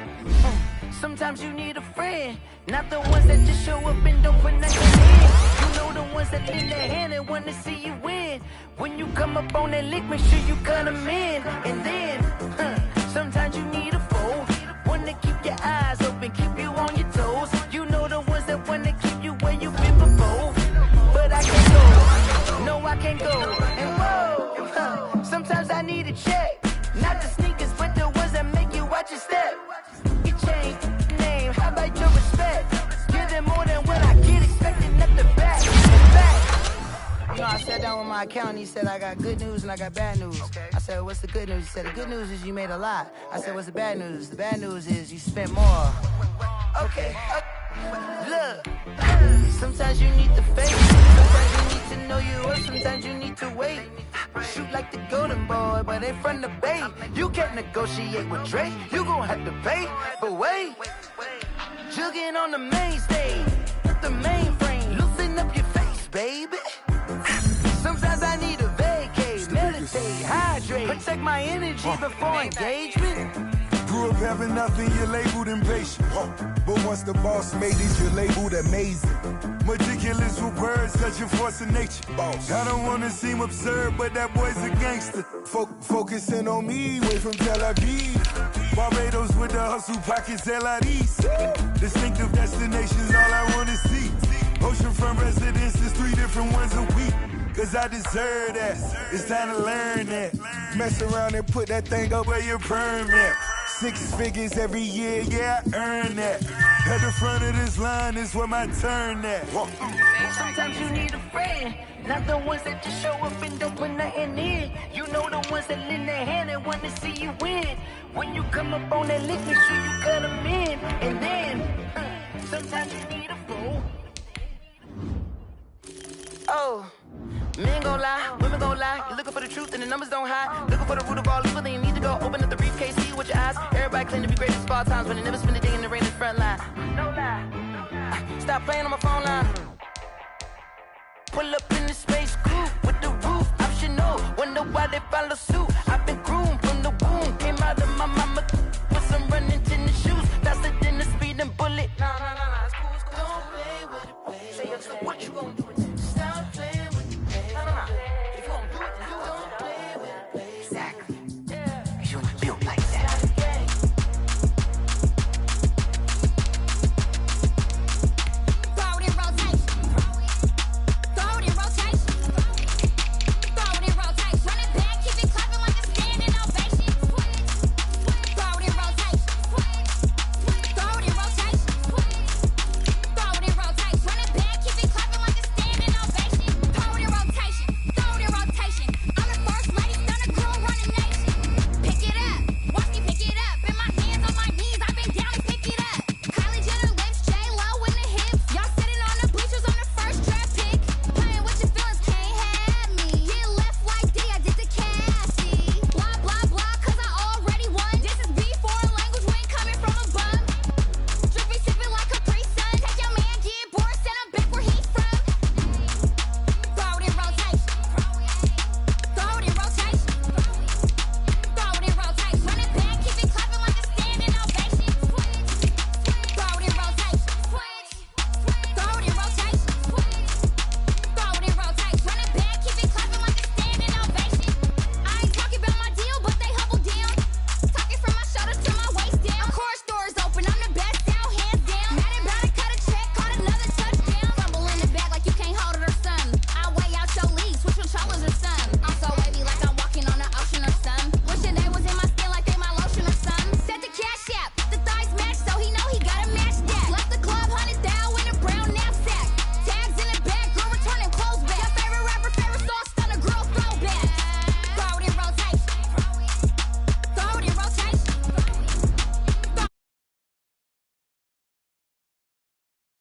Sometimes you need a friend, not the ones that just show up and don't put nothing in. You know the ones that lend their hand and want to see you win. When you come up on that lick, make sure you cut them in. And then, sometimes you need a foe, one to keep your eyes open, keep you on your toes. You know the ones that want to keep you where you've been before. But I can't go, no I can't down with my accountant. He said, I got good news and I got bad news. Okay. I said, what's the good news? He said, the good news is you made a lot. I said, what's the bad news? The bad news is you spent more. Okay. Look. Sometimes you need to fake. Sometimes you need to know you worth. Sometimes you need to wait. Shoot like the golden boy, but ain't from the bay. You can't negotiate with Drake. You gon' have to pay. But wait. Jugging on the main stage. The mainframe. Loosen up your face, baby. Sometimes I need a vacate. Meditate, hydrate. Protect my energy before engagement. Grew up having nothing, you're labeled impatient. But once the boss made it, you're labeled amazing. Meticulous with words, such a force of nature. I don't wanna seem absurd, but that boy's a gangster. Focusing on me, way from Tel Aviv. Barbados with the hustle, pockets LIDs. Distinctive destinations, all I wanna see. Oceanfront residences, 3 different ones a week. Cause I deserve that, it's time to learn that. Mess around and put that thing up where your permit. 6 figures every year, yeah, I earn that. At the front of this line is where my turn at. Sometimes you need a friend, not the ones that just show up and don't put nothing in. You know the ones that lend their hand and want to see you win. When you come up on that lick, make sure you cut them in. And then, sometimes you need a fool. Oh. Men gon' lie, women gon' lie. You're looking for the truth and the numbers don't hide. Looking for the root of all evil, then you need to go open up the briefcase, see with your eyes. Everybody claim to be greatest of all times, but they never spend a day in the rain in the front line. No lie. Stop playing on my phone line. Pull up in the space coupe with the roof optional. Wonder why they follow suit.